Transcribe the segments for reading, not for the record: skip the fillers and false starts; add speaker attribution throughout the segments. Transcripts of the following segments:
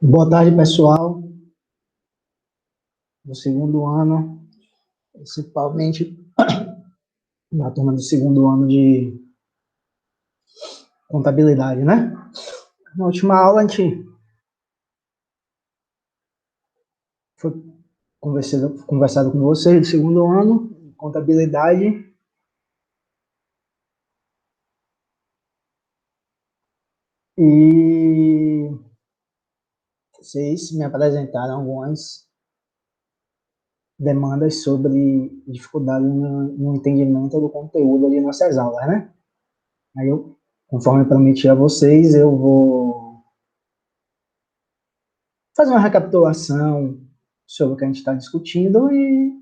Speaker 1: Boa tarde, pessoal do segundo ano, principalmente na turma do segundo ano de contabilidade, né? Na última aula, a gente foi conversado com vocês do segundo ano, contabilidade, e vocês me apresentaram algumas demandas sobre dificuldade no entendimento do conteúdo de nossas aulas, né? Aí eu, conforme eu prometi a vocês, eu vou fazer uma recapitulação sobre o que a gente está discutindo e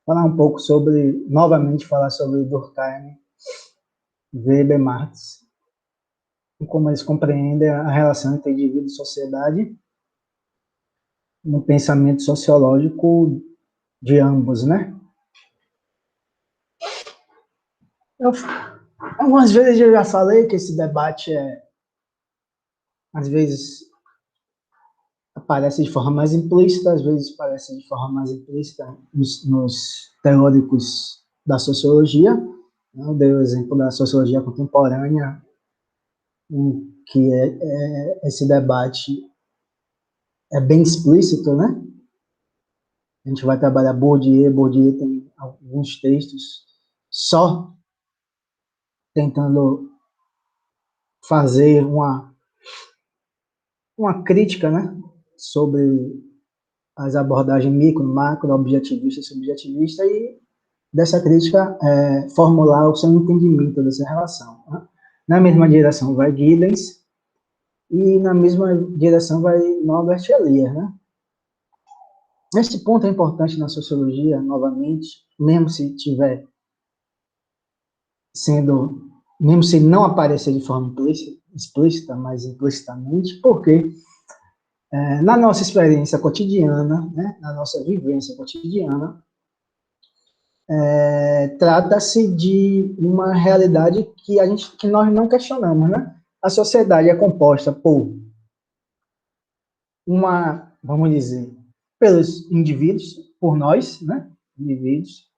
Speaker 1: falar um pouco sobre, novamente falar sobre Durkheim, Weber e Marx, e como eles compreendem a relação entre indivíduo e sociedade no pensamento sociológico de ambos, né? Eu, algumas vezes eu já falei que esse debate às vezes aparece de forma mais implícita, às vezes aparece de forma mais implícita nos teóricos da sociologia. Eu dei o exemplo da sociologia contemporânea, em que esse debate é bem explícito, né? A gente vai trabalhar Bourdieu. Bourdieu tem alguns textos só tentando fazer uma crítica, né, sobre as abordagens micro, macro, objetivista e subjetivista, e dessa crítica formular o seu entendimento dessa relação. Né? Na mesma direção vai Giddens e na mesma direção vai Norbert Elias, né? Esse ponto é importante na sociologia, novamente, mesmo se tiver sendo, mesmo se não aparecer de forma explícita, mas implicitamente, porque na nossa experiência cotidiana, né, na nossa vivência cotidiana, trata-se de uma realidade que nós não questionamos, né? A sociedade é composta por vamos dizer, pelos indivíduos, por nós, né, indivíduos,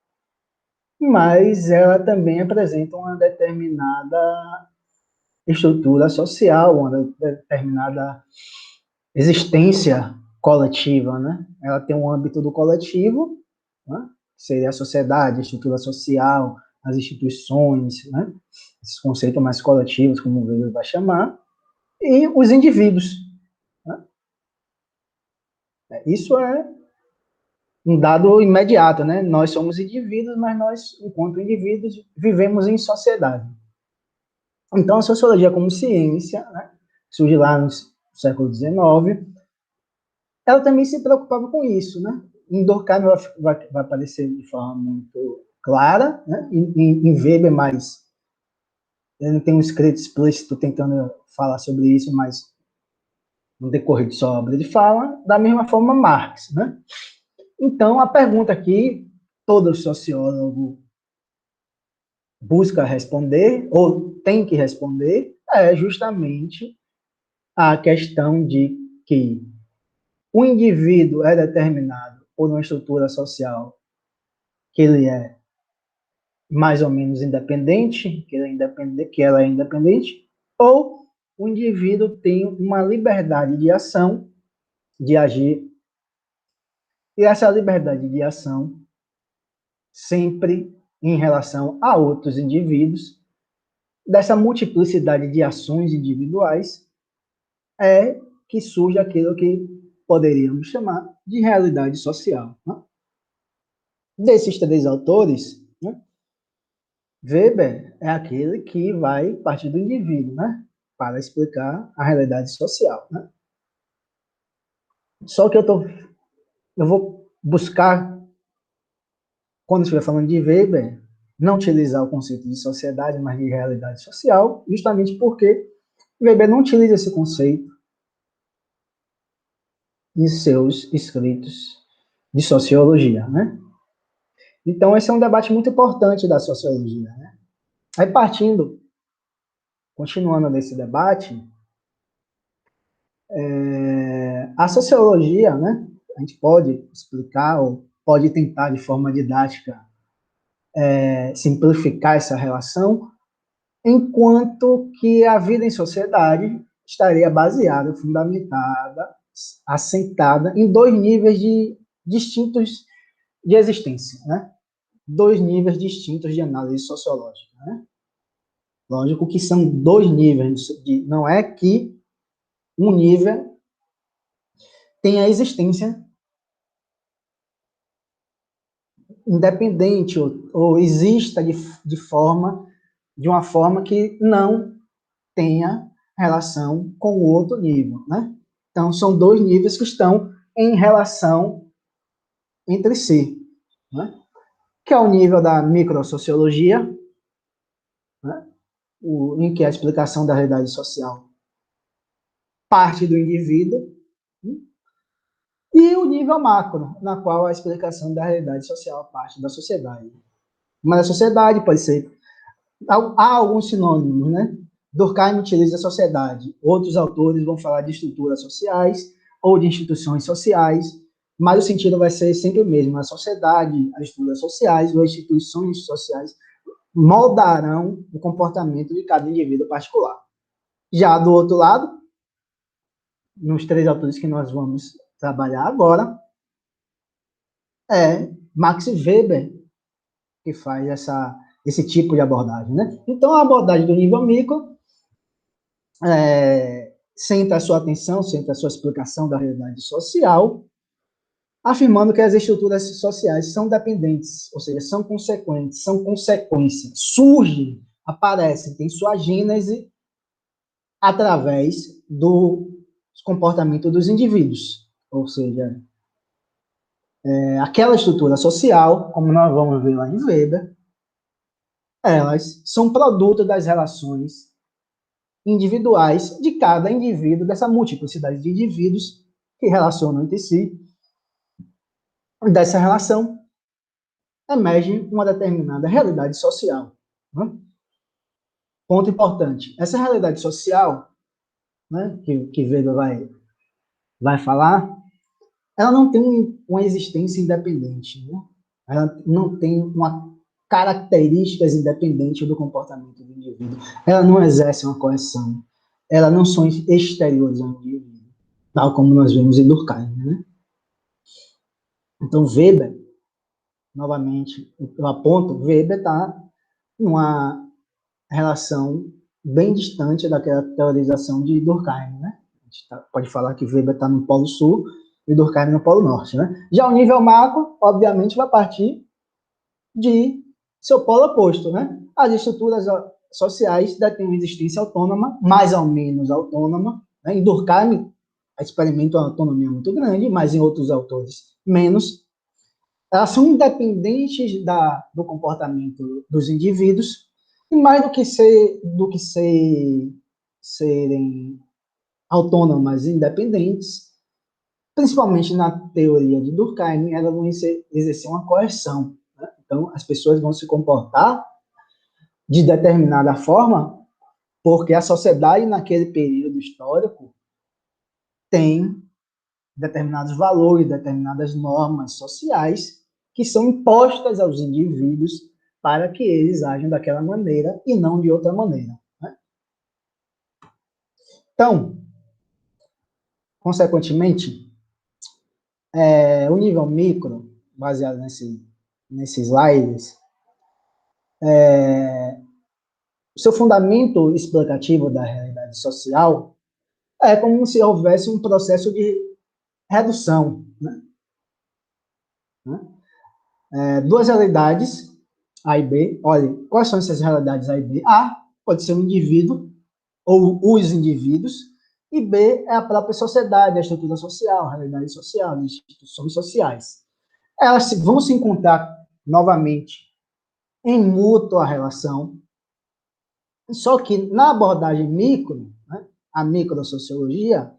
Speaker 1: mas ela também apresenta uma determinada estrutura social, uma determinada existência coletiva, né? Ela tem um âmbito do coletivo, né? Seria a sociedade, a estrutura social, as instituições, né? Esses conceitos mais coletivos, como o Weber vai chamar, e os indivíduos. Né? Isso é um dado imediato, né? Nós somos indivíduos, mas nós, enquanto indivíduos, vivemos em sociedade. Então, a sociologia como ciência, né, surge lá no século XIX, ela também se preocupava com isso, né? Em Durkheim vai aparecer de forma muito clara, né? Em Weber, mas ele não tem um escrito explícito tentando falar sobre isso, mas no decorrer de sua obra ele fala, da mesma forma Marx, né? Então, a pergunta que todo sociólogo busca responder, ou tem que responder, é justamente a questão de que o indivíduo é determinado por uma estrutura social que ele é mais ou menos independente, que ela é independente, ou o indivíduo tem uma liberdade de ação, de agir, e essa liberdade de ação sempre em relação a outros indivíduos, dessa multiplicidade de ações individuais, é que surge aquilo que poderíamos chamar de realidade social. Né? Desses três autores, né, Weber é aquele que vai partir do indivíduo, né, para explicar a realidade social. Né? Só que eu vou buscar, quando estiver falando de Weber, não utilizar o conceito de sociedade, mas de realidade social, justamente porque Weber não utiliza esse conceito em seus escritos de sociologia, né? Então, esse é um debate muito importante da sociologia, né? Aí, partindo continuando nesse debate, a sociologia, né, a gente pode explicar ou pode tentar de forma didática simplificar essa relação, enquanto que a vida em sociedade estaria baseada, fundamentada, assentada em dois níveis distintos de existência, né? Dois níveis distintos de análise sociológica, né? Lógico que são dois níveis, não é que um nível tenha existência independente ou exista de uma forma que não tenha relação com o outro nível, né? Então, são dois níveis que estão em relação entre si, né? Que é o nível da microsociologia, né? Em que a explicação da realidade social parte do indivíduo, né? E o nível macro, na qual a explicação da realidade social parte da sociedade. Mas a sociedade pode ser... Há alguns sinônimos, né? Durkheim utiliza a sociedade. Outros autores vão falar de estruturas sociais ou de instituições sociais, mas o sentido vai ser sempre o mesmo. A sociedade, as estruturas sociais ou as instituições sociais moldarão o comportamento de cada indivíduo particular. Já do outro lado, nos três autores que nós vamos trabalhar agora, é Max Weber que faz esse tipo de abordagem, né? Então, a abordagem do nível micro centra a sua atenção, centra a sua explicação da realidade social, afirmando que as estruturas sociais são dependentes, ou seja, são consequentes, são consequências, surgem, aparecem, têm sua gênese através do comportamento dos indivíduos, ou seja, aquela estrutura social, como nós vamos ver lá em Weber, elas são produto das relações individuais de cada indivíduo, dessa multiplicidade de indivíduos que relacionam entre si. Dessa relação emerge uma determinada realidade social, né? Ponto importante. Essa realidade social, né, que Weber vai falar, ela não tem uma existência independente, né? Ela não tem uma características independentes do comportamento do indivíduo. Ela não exerce uma correção. Ela não são exteriores ao indivíduo, tal como nós vemos em Durkheim, né? Então, Weber, novamente, eu aponto, Weber está numa relação bem distante daquela teorização de Durkheim, né? A gente pode falar que Weber está no Polo Sul e Durkheim no Polo Norte, né? Já o nível macro, obviamente, vai partir de seu polo oposto, né? As estruturas sociais têm uma existência autônoma, mais ou menos autônoma, né? Em Durkheim, experimenta uma autonomia muito grande, mas em outros autores, menos. Elas são independentes do comportamento dos indivíduos, e mais do que serem autônomas e independentes, principalmente na teoria de Durkheim, elas vão exercer uma coerção. Né? Então, as pessoas vão se comportar de determinada forma porque a sociedade, naquele período histórico, tem determinados valores, determinadas normas sociais que são impostas aos indivíduos para que eles ajam daquela maneira e não de outra maneira. Né? Então, consequentemente, o nível micro, baseado nesses slides, o seu fundamento explicativo da realidade social é como se houvesse um processo de redução. Né? Duas realidades, A e B. Olha, quais são essas realidades A e B? A pode ser um indivíduo ou os indivíduos, e B é a própria sociedade, a estrutura social, a realidade social, as instituições sociais. Elas vão se encontrar novamente em mútua relação, só que na abordagem micro, né, a microsociologia,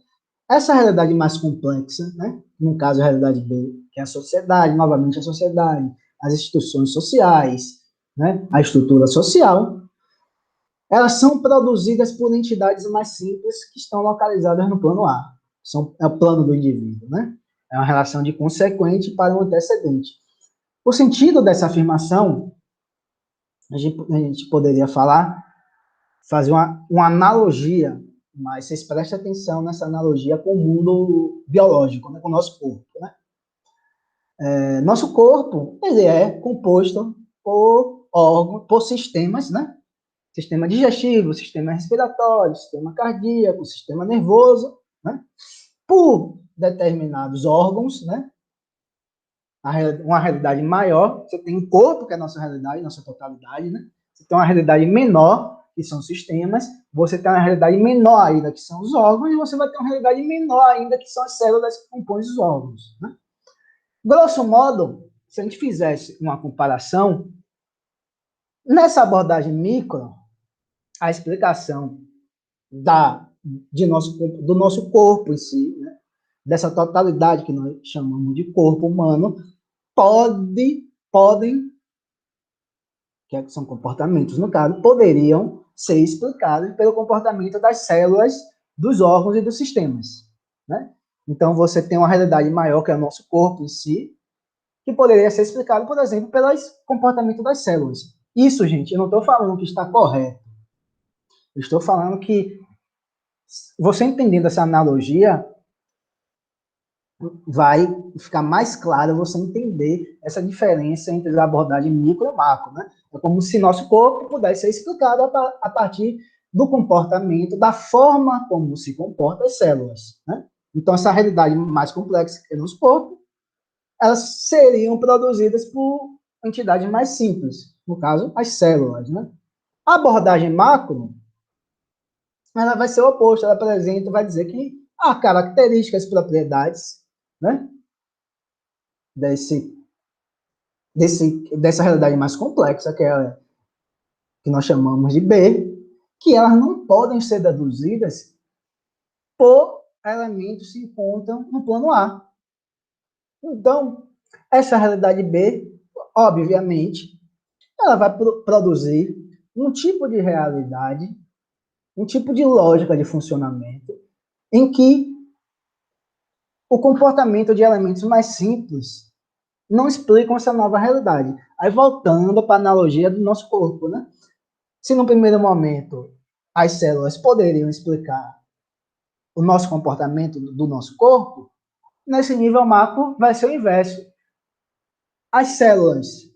Speaker 1: essa realidade mais complexa, né, no caso a realidade B, que é a sociedade, novamente a sociedade, as instituições sociais, né, a estrutura social, elas são produzidas por entidades mais simples que estão localizadas no plano A. É o plano do indivíduo, né? É uma relação de consequente para um antecedente. O sentido dessa afirmação, a gente poderia fazer uma analogia, mas vocês prestem atenção nessa analogia com o mundo biológico, né? Com o nosso corpo, né? Nosso corpo, ele é composto por órgãos, por sistemas, né? Sistema digestivo, sistema respiratório, sistema cardíaco, sistema nervoso, né? Por determinados órgãos, né? Uma realidade maior, você tem um corpo, que é a nossa realidade, nossa totalidade, né? Você tem uma realidade menor, que são sistemas, você tem uma realidade menor ainda, que são os órgãos, e você vai ter uma realidade menor ainda, que são as células que compõem os órgãos, né? Grosso modo, se a gente fizesse uma comparação, nessa abordagem micro, a explicação do nosso corpo em si, né? Dessa totalidade que nós chamamos de corpo humano, podem, que são comportamentos no caso, poderiam ser explicados pelo comportamento das células, dos órgãos e dos sistemas, né? Então, você tem uma realidade maior, que é o nosso corpo em si, que poderia ser explicado, por exemplo, pelo comportamento das células. Isso, gente, eu não estou falando que está correto. Eu estou falando que, você entendendo essa analogia, vai ficar mais claro você entender essa diferença entre a abordagem micro e macro, né? É como se nosso corpo pudesse ser explicado a partir do comportamento, da forma como se comportam as células, né? Então, essa realidade mais complexa que é nosso corpo, elas seriam produzidas por entidades mais simples, no caso, as células, né? A abordagem macro, ela vai ser o oposto, ela apresenta, vai dizer que há características, propriedades, né? Dessa realidade mais complexa, que nós chamamos de B, que elas não podem ser deduzidas por elementos que se encontram no plano A. Então, essa realidade B, obviamente, ela vai produzir um tipo de realidade, um tipo de lógica de funcionamento, em que o comportamento de elementos mais simples não explicam essa nova realidade. Aí, voltando para a analogia do nosso corpo, né? Se no primeiro momento as células poderiam explicar o nosso comportamento do nosso corpo, nesse nível macro vai ser o inverso. As células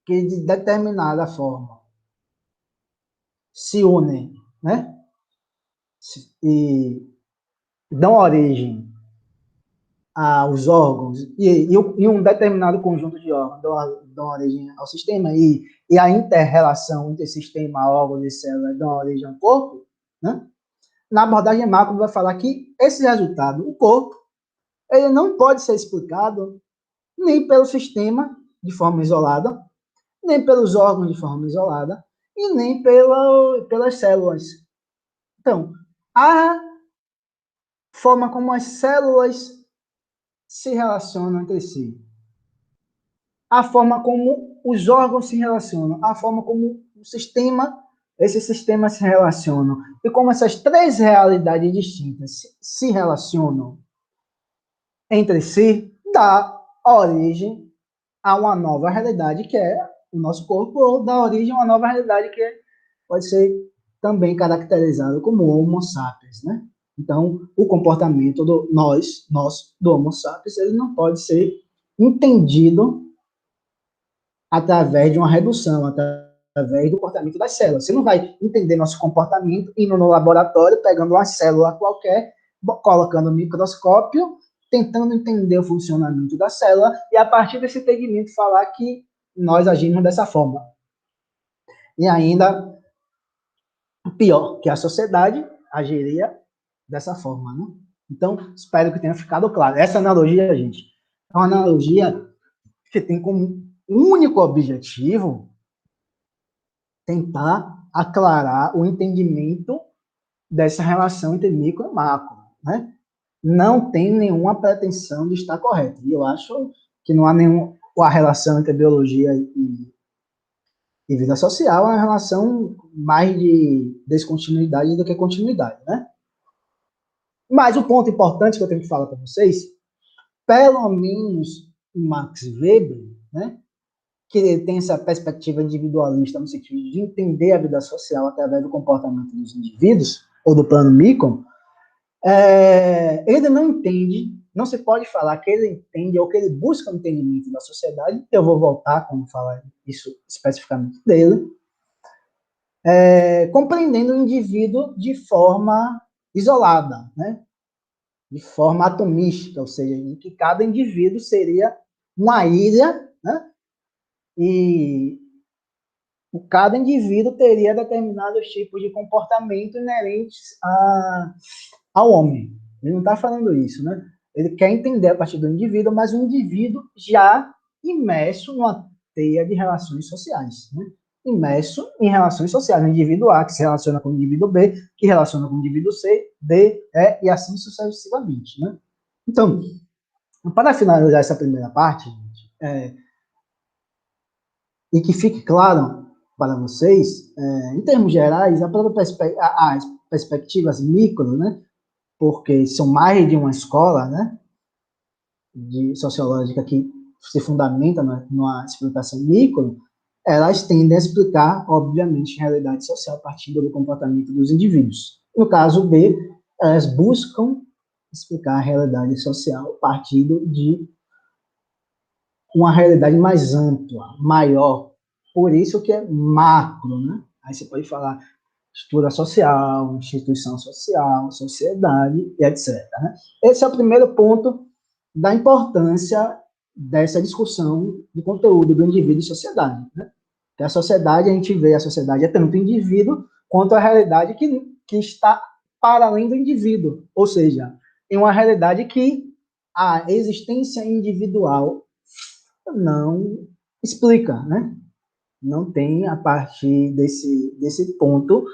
Speaker 1: que de determinada forma se unem, né? E dão origem aos órgãos, e um determinado conjunto de órgãos dão origem ao sistema, e a inter-relação entre sistema, órgãos e células dão origem ao corpo, né? Na abordagem macro vai falar que esse resultado, o corpo, ele não pode ser explicado nem pelo sistema de forma isolada, nem pelos órgãos de forma isolada, e nem pelas células. Então, a forma como as células se relacionam entre si, a forma como os órgãos se relacionam, a forma como esses sistemas se relacionam, e como essas três realidades distintas se relacionam entre si, dá origem a uma nova realidade, que é o nosso corpo, ou dá origem a uma nova realidade que pode ser também caracterizada como Homo sapiens, né? Então, o comportamento do Homo sapiens, ele não pode ser entendido através de uma redução, através do comportamento das células. Você não vai entender nosso comportamento indo no laboratório, pegando uma célula qualquer, colocando no microscópio, tentando entender o funcionamento da célula, e a partir desse entendimento falar que nós agimos dessa forma. E ainda pior, que a sociedade agiria dessa forma, né? Então, espero que tenha ficado claro. Essa analogia, gente, é uma analogia que tem como único objetivo tentar aclarar o entendimento dessa relação entre micro e macro, né? Não tem nenhuma pretensão de estar correto. E eu acho que não há nenhuma relação entre biologia E vida social é uma relação mais de descontinuidade do que continuidade, né? Mas o ponto importante que eu tenho que falar para vocês, pelo menos Max Weber, né, que ele tem essa perspectiva individualista no sentido de entender a vida social através do comportamento dos indivíduos, ou do plano micro, ele não entende, não se pode falar que ele entende ou que ele busca o entendimento da sociedade, eu vou voltar quando falar isso especificamente dele, compreendendo o indivíduo de forma isolada, né? De forma atomística, ou seja, em que cada indivíduo seria uma ilha, né? E cada indivíduo teria determinados tipos de comportamento inerentes ao homem. Ele não está falando isso, né? Ele quer entender a partir do indivíduo, mas o indivíduo já imerso numa teia de relações sociais, né? Imerso em relações sociais. O indivíduo A que se relaciona com o indivíduo B, que relaciona com o indivíduo C, D, E, e assim sucessivamente, né? Então, para finalizar essa primeira parte, e que fique claro para vocês, em termos gerais, as perspectivas micro, né, porque são mais de uma escola, né, de sociológica que se fundamenta numa explicação micro, elas tendem a explicar, obviamente, a realidade social a partir do comportamento dos indivíduos. No caso B, elas buscam explicar a realidade social a partir de uma realidade mais ampla, maior. Por isso que é macro, né? Aí você pode falar estrutura social, instituição social, sociedade, e etc. Né? Esse é o primeiro ponto da importância dessa discussão de conteúdo do indivíduo e sociedade. Né? Que a sociedade, a gente vê a sociedade é tanto o indivíduo quanto a realidade que está para além do indivíduo. Ou seja, em uma realidade que a existência individual não explica, né? Não tem, a partir desse ponto,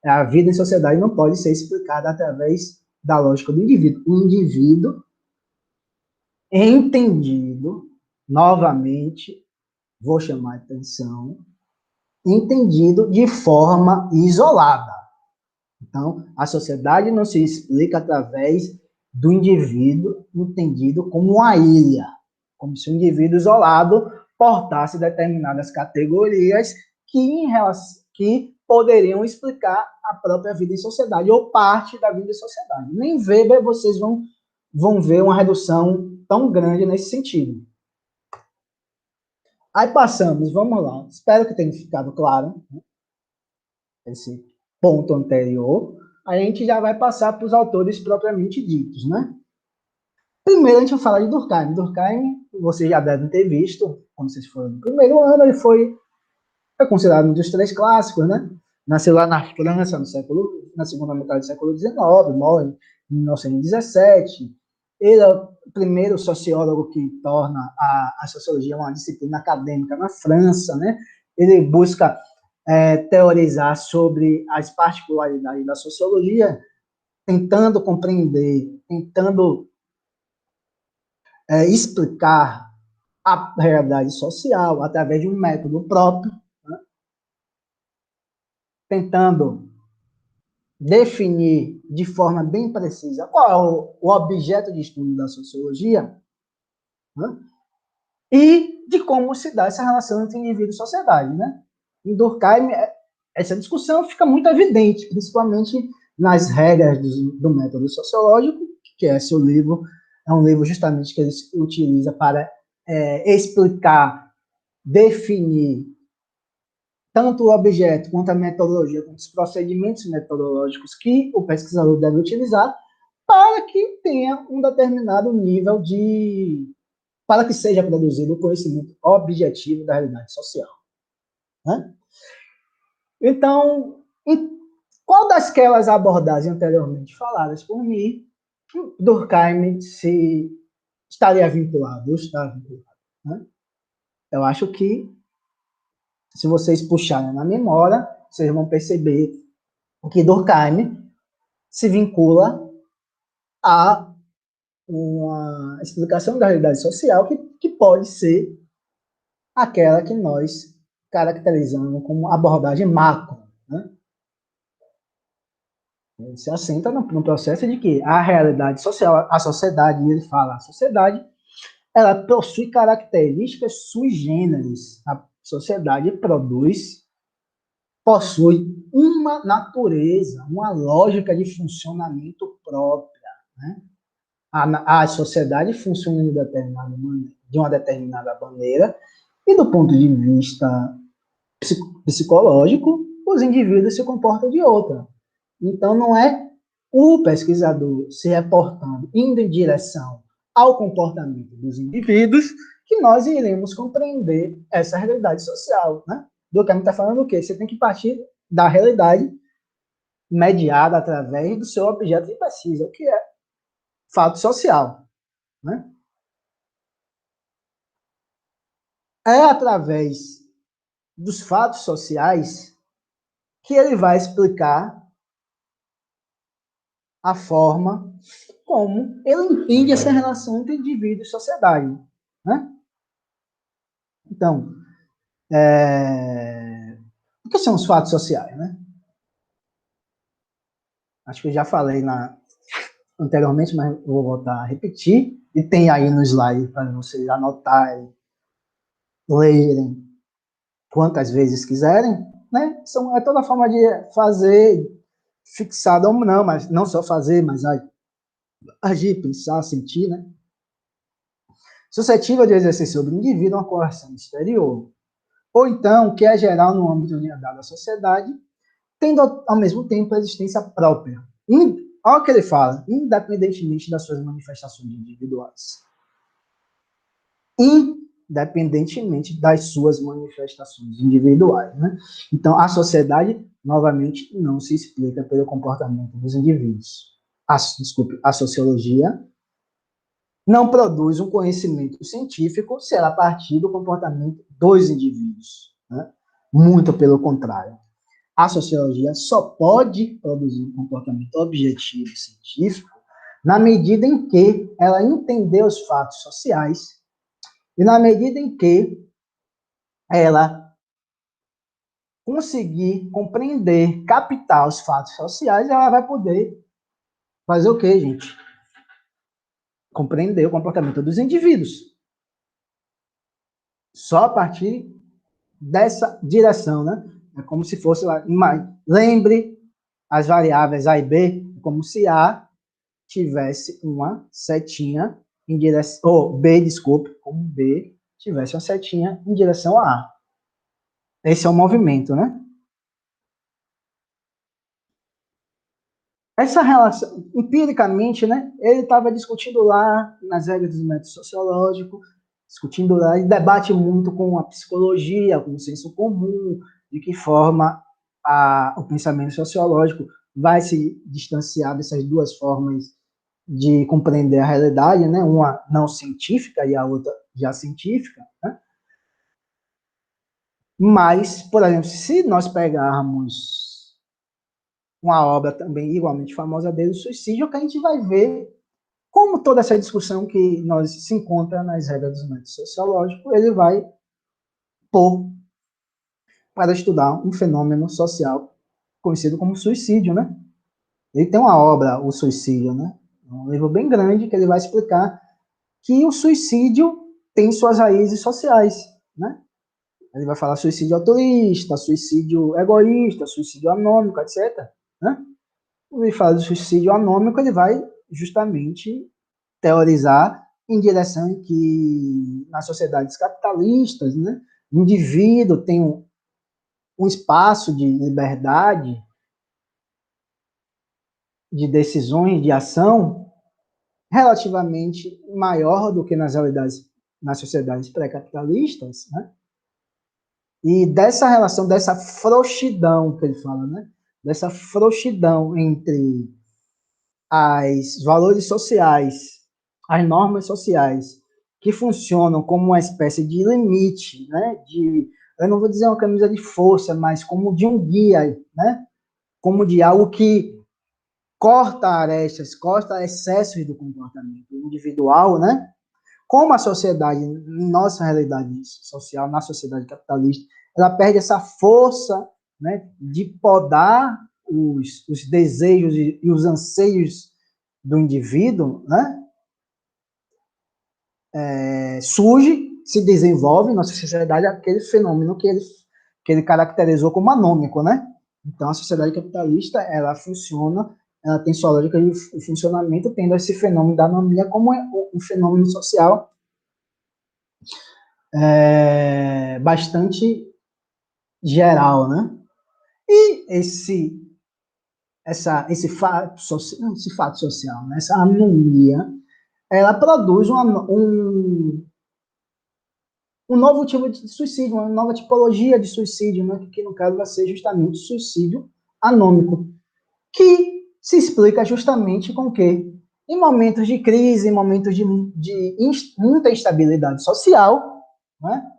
Speaker 1: a vida em sociedade não pode ser explicada através da lógica do indivíduo. O indivíduo entendido, novamente, vou chamar a atenção, entendido de forma isolada. Então, a sociedade não se explica através do indivíduo entendido como uma ilha, como se o indivíduo isolado portasse determinadas categorias que poderiam explicar a própria vida em sociedade, ou parte da vida em sociedade. Nem Weber vocês vão ver uma redução tão grande nesse sentido. Aí passamos, vamos lá, espero que tenha ficado claro, né, esse ponto anterior. Aí a gente já vai passar para os autores propriamente ditos, né? Primeiro a gente vai falar de Durkheim. Durkheim, vocês já devem ter visto, quando vocês foram no primeiro ano, ele foi considerado um dos três clássicos, né? Nasceu lá na França na segunda metade do século XIX, morre em 1917. Ele é o primeiro sociólogo que torna a sociologia uma disciplina acadêmica na França, né? Ele busca teorizar sobre as particularidades da sociologia, tentando compreender, tentando explicar a realidade social através de um método próprio, né? Tentando definir de forma bem precisa qual é o objeto de estudo da sociologia, né? E de como se dá essa relação entre indivíduo e sociedade, né? Em Durkheim, essa discussão fica muito evidente, principalmente nas regras do método sociológico, que é seu livro, é um livro justamente que ele utiliza para explicar, definir tanto o objeto quanto a metodologia, quanto os procedimentos metodológicos que o pesquisador deve utilizar para que tenha um determinado nível para que seja produzido o conhecimento objetivo da realidade social. Né? Então, qual dasquelas abordagens anteriormente faladas por mim, Durkheim se estaria vinculado, está vinculado. Né? Eu acho que, se vocês puxarem na memória, vocês vão perceber que Durkheim se vincula a uma explicação da realidade social que pode ser aquela que nós caracterizando como abordagem macro, né? Ele se assenta no processo de que a realidade social, a sociedade, ele fala, a sociedade, ela possui características sui generis. A sociedade possui uma natureza, uma lógica de funcionamento própria, né? A sociedade funciona de uma determinada maneira, e do ponto de vista psicológico, os indivíduos se comportam de outra. Então, não é o pesquisador se reportando, indo em direção ao comportamento dos indivíduos, que nós iremos compreender essa realidade social, né? Durkheim está falando o quê? Você tem que partir da realidade mediada através do seu objeto de pesquisa, o que é fato social, né? É através dos fatos sociais que ele vai explicar a forma como ele entende essa relação entre indivíduo e sociedade, né? Então, o que são os fatos sociais, né? Acho que eu já falei anteriormente, mas vou voltar a repetir. E tem aí no slide para vocês anotarem, lerem quantas vezes quiserem, né? É toda forma de fazer fixada ou não, mas não só fazer, mas agir, pensar, sentir, né? Suscetível de exercer sobre o indivíduo uma coerção exterior, ou então que é geral no âmbito da sociedade, tendo ao mesmo tempo a existência própria. Olha o que ele fala, independentemente das suas manifestações individuais. Independentemente das suas manifestações individuais, né? Então, a sociedade, novamente, não se explica pelo comportamento dos indivíduos. A sociologia não produz um conhecimento científico se ela partir do comportamento dos indivíduos, né? Muito pelo contrário. A sociologia só pode produzir um comportamento objetivo e científico na medida em que ela entender os fatos sociais e na medida em que ela conseguir compreender, captar os fatos sociais, ela vai poder fazer o quê, gente? Compreender o comportamento dos indivíduos. Só a partir dessa direção, né? É como se fosse lá, lembre as variáveis A e B, como se A tivesse uma setinha em direção, ou B, desculpe, como B tivesse uma setinha em direção a A. Esse é o movimento, né? Essa relação, empiricamente, né? Ele estava discutindo lá nas regras do método sociológico, discutindo lá, e debate muito com a psicologia, com o senso comum, de que forma o pensamento sociológico vai se distanciar dessas duas formas de compreender a realidade, né? Uma não científica e a outra já científica, né? Mas, por exemplo, se nós pegarmos uma obra também igualmente famosa dele, o Suicídio, que a gente vai ver como toda essa discussão que nós se encontra nas regras do método sociológico, ele vai pôr para estudar um fenômeno social conhecido como suicídio, né? Ele tem uma obra, O Suicídio, né? Um livro bem grande que ele vai explicar que o suicídio tem suas raízes sociais, né? Ele vai falar suicídio altruísta, suicídio egoísta, suicídio anômico, etc. Né? Quando ele fala de suicídio anômico, ele vai justamente teorizar em direção que nas sociedades capitalistas, né, o indivíduo tem um espaço de liberdade, de decisões, de ação, relativamente maior do que nas sociedades pré-capitalistas, né? E dessa relação, dessa frouxidão que ele fala, né? Dessa frouxidão entre os valores sociais, as normas sociais, que funcionam como uma espécie de limite, né? Eu não vou dizer uma camisa de força, mas como de um guia, né? Como de algo que corta arestas, corta excessos do comportamento individual, né? Como a sociedade, nossa realidade social, na sociedade capitalista, ela perde essa força, né, de podar os desejos e os anseios do indivíduo, né, surge, se desenvolve na sociedade aquele fenômeno que ele caracterizou como anômico, né? Então, a sociedade capitalista, ela funciona, ela tem sua lógica de funcionamento, tendo esse fenômeno da anomia como um fenômeno social bastante geral, né? E esse fato social, né? Essa anomia, ela produz um novo tipo de suicídio, uma nova tipologia de suicídio, né? Que no caso vai ser justamente o suicídio anômico, que se explica justamente com o quê? Em momentos de crise, em momentos de muita instabilidade social, né?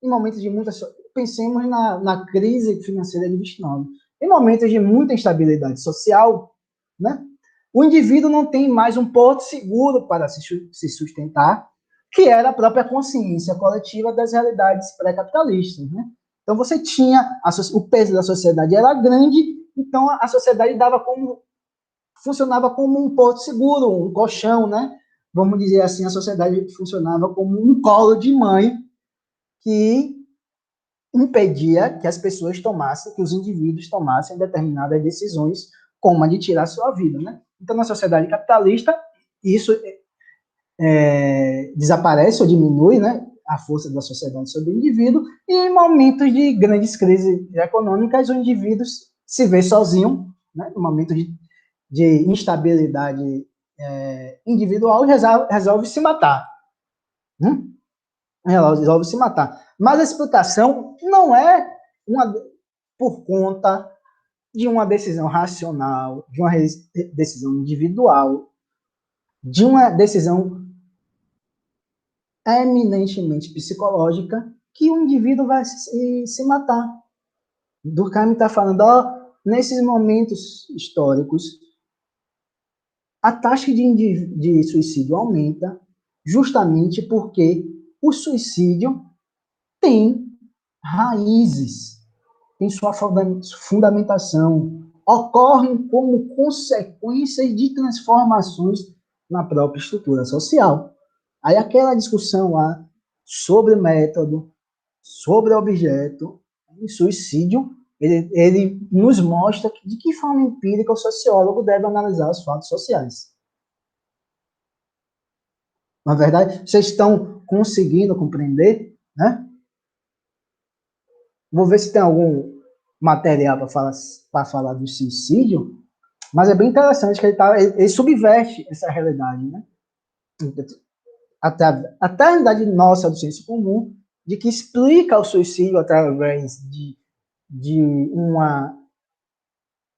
Speaker 1: Em momentos de muita... Pensemos na crise financeira de 29. Em momentos de muita instabilidade social, né? O indivíduo não tem mais um porto seguro para se sustentar, que era a própria consciência coletiva das realidades pré-capitalistas, né? Então você tinha o peso da sociedade era grande, então a sociedade funcionava como um porto seguro, um colchão, né? Vamos dizer assim, a sociedade funcionava como um colo de mãe que impedia que as pessoas tomassem, que os indivíduos tomassem determinadas decisões, como a de tirar sua vida, né? Então, na sociedade capitalista, isso desaparece ou diminui, né? A força da sociedade sobre o indivíduo, e em momentos de grandes crises econômicas, o indivíduo se vê sozinho, né? No momento de instabilidade individual, resolve se matar. Né? Resolve se matar. Mas a explicação não é por conta de uma decisão racional, de uma decisão individual, de uma decisão eminentemente psicológica, que o indivíduo vai se matar. Durkheim está falando, nesses momentos históricos, a taxa de suicídio aumenta justamente porque o suicídio tem raízes, tem sua fundamentação, ocorrem como consequências de transformações na própria estrutura social. Aí aquela discussão lá sobre método, sobre objeto, em suicídio, ele nos mostra de que forma empírica o sociólogo deve analisar os fatos sociais. Na verdade, vocês estão conseguindo compreender, né? Vou ver se tem algum material para falar do suicídio, mas é bem interessante que ele subverte essa realidade, né? Até a realidade nossa do senso comum, de que explica o suicídio através de uma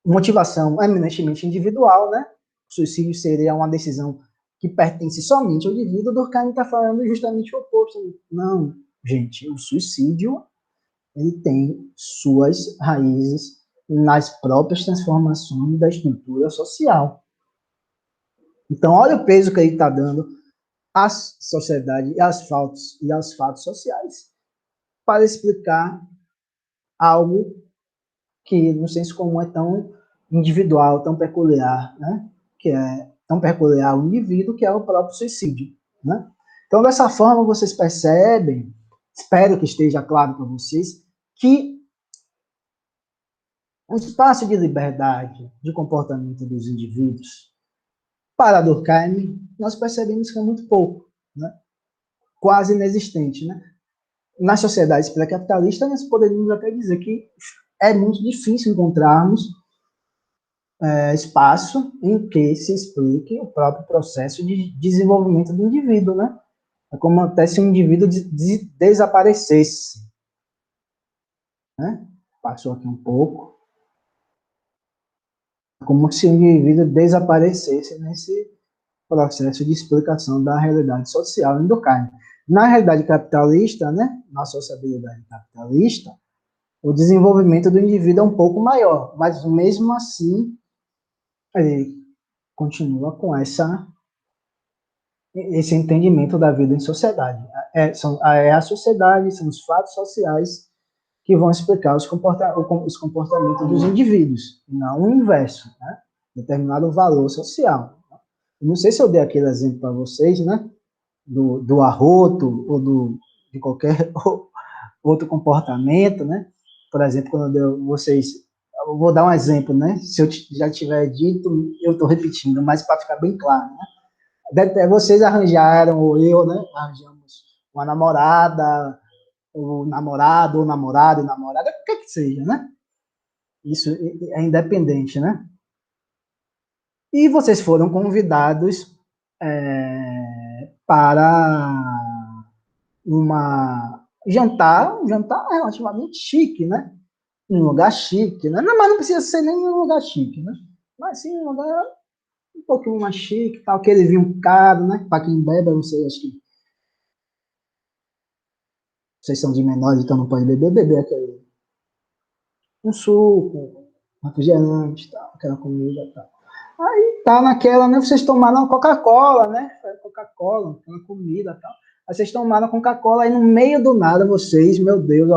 Speaker 1: motivação eminentemente individual, né? O suicídio seria uma decisão que pertence somente ao indivíduo. Durkheim está falando justamente o oposto. Não, gente, o suicídio ele tem suas raízes nas próprias transformações da estrutura social. Então, olha o peso que ele está dando à sociedade e aos fatos sociais para explicar algo que no senso comum é tão individual, tão peculiar, né? Que é tão peculiar ao indivíduo, que é o próprio suicídio, né? Então, dessa forma, vocês percebem, espero que esteja claro para vocês, que o espaço de liberdade de comportamento dos indivíduos, para Durkheim, nós percebemos que é muito pouco, né? Quase inexistente, né? Nas sociedades pré-capitalistas, nós poderíamos até dizer que é muito difícil encontrarmos espaço em que se explique o próprio processo de desenvolvimento do indivíduo, né? É como até se um indivíduo desaparecesse, né? Passou aqui um pouco. É como se o indivíduo desaparecesse nesse processo de explicação da realidade social em Durkheim. Na realidade capitalista, né? Na sociabilidade capitalista, o desenvolvimento do indivíduo é um pouco maior, mas mesmo assim ele continua com esse entendimento da vida em sociedade. É a sociedade, são os fatos sociais que vão explicar os comportamentos dos indivíduos, não o inverso, né? Determinado valor social. Eu não sei se eu dei aquele exemplo para vocês, né? Do arroto ou de qualquer outro comportamento, né? Por exemplo, quando eu vou dar um exemplo, né? Se eu já tiver dito, eu estou repetindo, mas para ficar bem claro, né? Vocês arranjaram, ou eu, né? Arranjamos uma namorada, ou namorado, ou namorada, e namorada, o que seja, né? Isso é independente, né? E vocês foram convidados para um jantar relativamente chique, né? Um lugar chique, né? Não, mas não precisa ser nem um lugar chique, né? Mas sim um lugar um pouquinho mais chique, tal, aquele vinho caro, né? Para quem bebe, eu não sei, acho que vocês são de menores, então não pode beber aquele um suco, um refrigerante, tal, aquela comida, tal. Aí tá naquela, né? Vocês tomaram Coca-Cola, né? Coca-Cola, aquela comida, tal. Aí vocês tomaram Coca-Cola, aí no meio do nada vocês, meu Deus,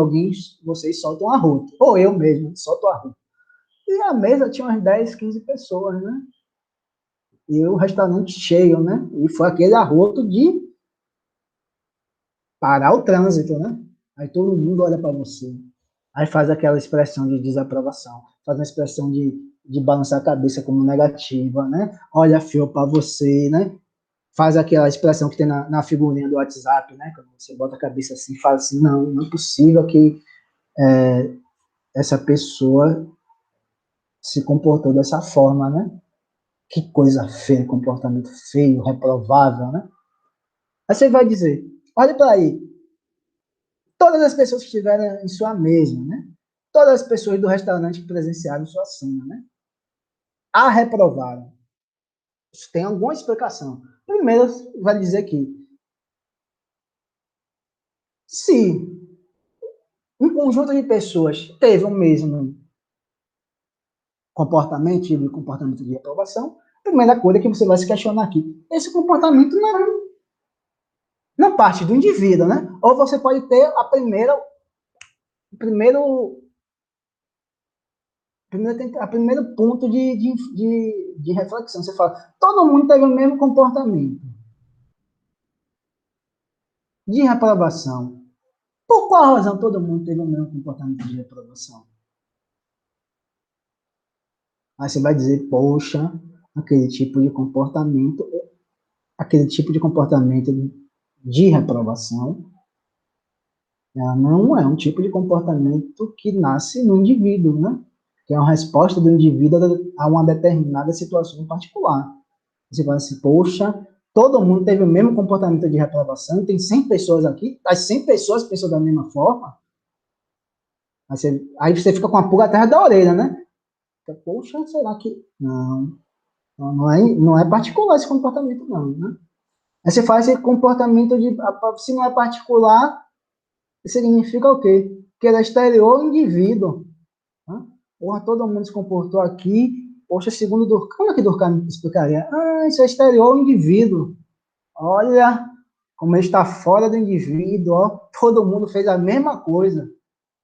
Speaker 1: vocês soltam a rota. Ou eu mesmo, solto a rota. E a mesa tinha umas 10, 15 pessoas, né? E o restaurante cheio, né? E foi aquele arroto de parar o trânsito, né? Aí todo mundo olha para você. Aí faz aquela expressão de desaprovação, faz uma expressão de balançar a cabeça como negativa, né? Olha fio para você, né? Faz aquela expressão que tem na figurinha do WhatsApp, né? Quando você bota a cabeça assim, fala assim, não é possível que essa pessoa se comportou dessa forma, né? Que coisa feia, comportamento feio, reprovável, né? Aí você vai dizer, olha para aí, todas as pessoas que estiveram em sua mesa, né? Todas as pessoas do restaurante que presenciaram sua cena, né? A reprovaram. Isso tem alguma explicação. Primeiro, vai dizer que se um conjunto de pessoas teve o mesmo comportamento de reprovação, a primeira coisa que você vai se questionar aqui, esse comportamento não parte do indivíduo, né? Ou você pode ter o primeiro ponto de reflexão. Você fala, todo mundo teve o mesmo comportamento de reprovação. Por qual razão todo mundo teve o mesmo comportamento de reprovação? Aí você vai dizer, poxa, aquele tipo de comportamento, aquele tipo de comportamento de reprovação, não é um tipo de comportamento que nasce no indivíduo, né? Que é uma resposta do indivíduo a uma determinada situação em particular. Você vai assim, poxa, todo mundo teve o mesmo comportamento de reprovação, tem 100 pessoas aqui, as 100 pessoas pensam da mesma forma, aí você fica com a pulga atrás da orelha, né? Poxa, será que... Não é particular esse comportamento, não, né? Aí você faz esse comportamento se não é particular, significa o quê? Que ele é exterior ao indivíduo. Né? Porra, todo mundo se comportou aqui. Poxa, segundo Durkheim, como é que Durkheim explicaria? Isso é exterior ao indivíduo. Olha como ele está fora do indivíduo, ó. Todo mundo fez a mesma coisa.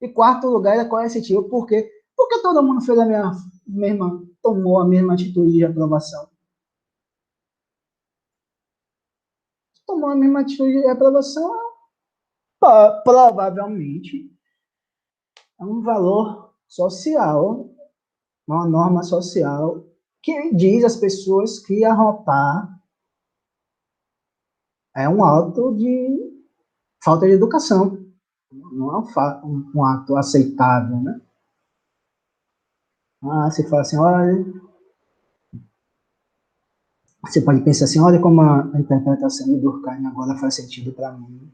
Speaker 1: E quarto lugar, ele é coercitivo. Por quê? Porque todo mundo fez tomou a mesma atitude de aprovação. Tomou a mesma atitude de aprovação, provavelmente é um valor social, uma norma social que diz às pessoas que arrotar é um ato de falta de educação, não é um ato aceitável, né? Você fala assim, olha, você pode pensar assim, olha como a interpretação de Durkheim agora faz sentido para mim.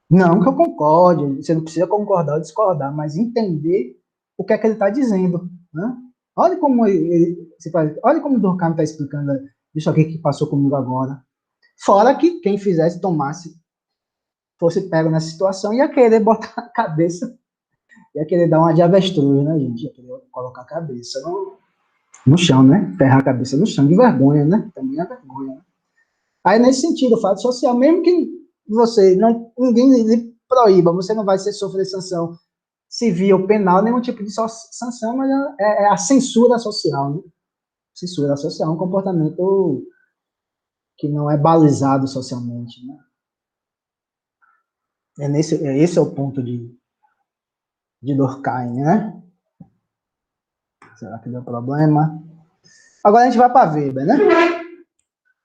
Speaker 1: Não que eu concorde, você não precisa concordar ou discordar, mas entender o que é que ele está dizendo, né? Olha como olha como o Durkheim está explicando isso aqui que passou comigo agora. Fora que quem fosse pego nessa situação, ia querer botar a cabeça, ia querer dar uma de avestruz, né, gente? Ia querer colocar a cabeça no chão, né? Ferrar a cabeça no chão, de vergonha, né? Também é vergonha. Né? Aí, nesse sentido, o fato social, mesmo que ninguém lhe proíba, você não vai sofrer sanção civil, penal, nenhum tipo de sanção, mas é a censura social, né? Censura social é um comportamento que não é balizado socialmente, né? Esse é o ponto de Durkheim, né? Será que deu problema? Agora a gente vai para Weber, né?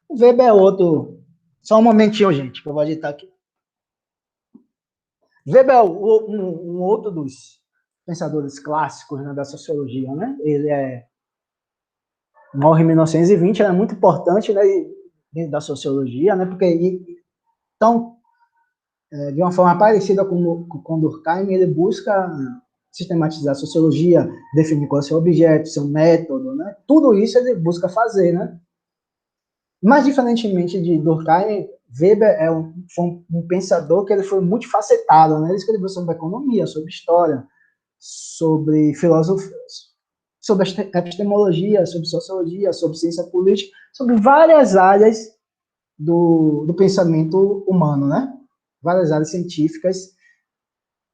Speaker 1: O Weber é outro. Só um momentinho, gente, que eu vou agitar aqui. Weber é um outro dos pensadores clássicos, né, da sociologia, né? Ele morre em 1920, é muito importante, né, dentro da sociologia, né? Porque então, de uma forma parecida com Durkheim, ele busca sistematizar a sociologia, definir qual é o seu objeto, seu método, né? Tudo isso ele busca fazer, né? Mas, diferentemente de Durkheim, Weber foi um pensador que ele foi multifacetado, né? Ele escreveu sobre economia, sobre história, sobre filosofia, sobre epistemologia, sobre sociologia, sobre ciência política, sobre várias áreas do pensamento humano, né? Várias áreas científicas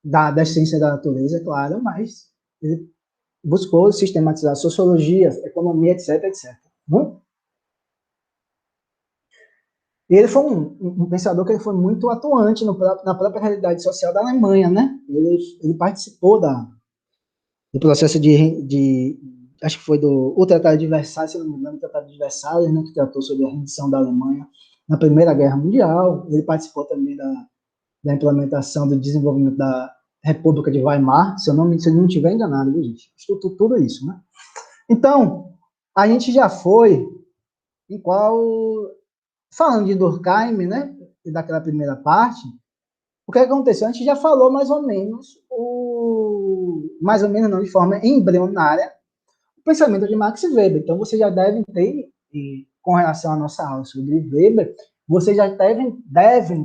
Speaker 1: da ciência da natureza, é claro, mas ele buscou sistematizar sociologia, economia, etc, etc. Né? E ele foi um pensador que ele foi muito atuante na própria realidade social da Alemanha, né? Ele participou do processo acho que foi o Tratado de Versalhes, se não me engano, o Tratado de Versalhes, né, que tratou sobre a rendição da Alemanha na Primeira Guerra Mundial. Ele participou também da implementação do desenvolvimento da República de Weimar, se eu não estiver enganado, viu, gente? Estudou tudo isso, né? Então, a gente já foi em qual... Falando de Durkheim, né, e daquela primeira parte, o que aconteceu? A gente já falou mais ou menos não, de forma embrionária, o pensamento de Max Weber. Então, você já deve ter, com relação à nossa aula sobre Weber, vocês já devem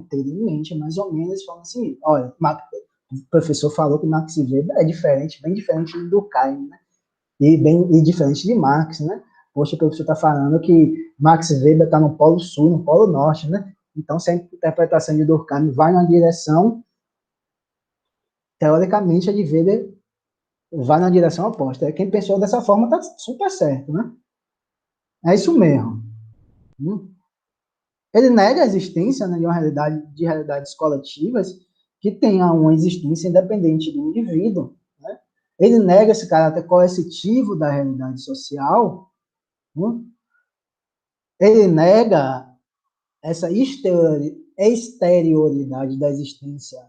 Speaker 1: ter em mente, mais ou menos, falando assim, olha, o professor falou que Max Weber é diferente, bem diferente de Durkheim, né? E diferente de Marx, né? Poxa, o professor está falando que Max Weber está no Polo Sul, no Polo Norte, né? Então, se a interpretação de Durkheim vai na direção, teoricamente, a de Weber vai na direção oposta. Quem pensou dessa forma está super certo, né? É isso mesmo. Ele nega a existência, né, de realidades coletivas que tenham uma existência independente do indivíduo. Né? Ele nega esse caráter coercitivo da realidade social. Né? Ele nega essa exterioridade da existência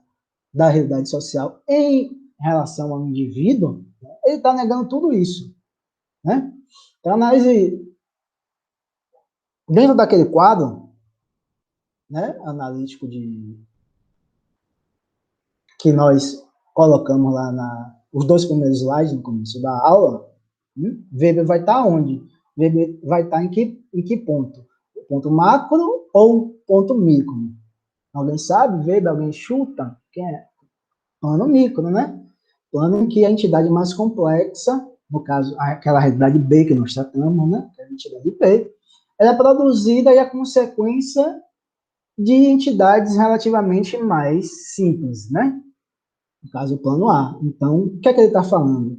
Speaker 1: da realidade social em relação ao indivíduo. Né? Ele está negando tudo isso. Né? Então, análise dentro daquele quadro, né, analítico que nós colocamos lá os dois primeiros slides no começo da aula, Weber vai estar onde? Weber vai estar em que ponto? O ponto macro ou ponto micro? Alguém sabe? Weber, alguém chuta? Quem é? Plano micro, né? Plano em que a entidade mais complexa, no caso, aquela realidade B que nós tratamos, né? A entidade B, ela é produzida e a consequência de entidades relativamente mais simples, né? No caso, o plano A. Então, o que é que ele está falando?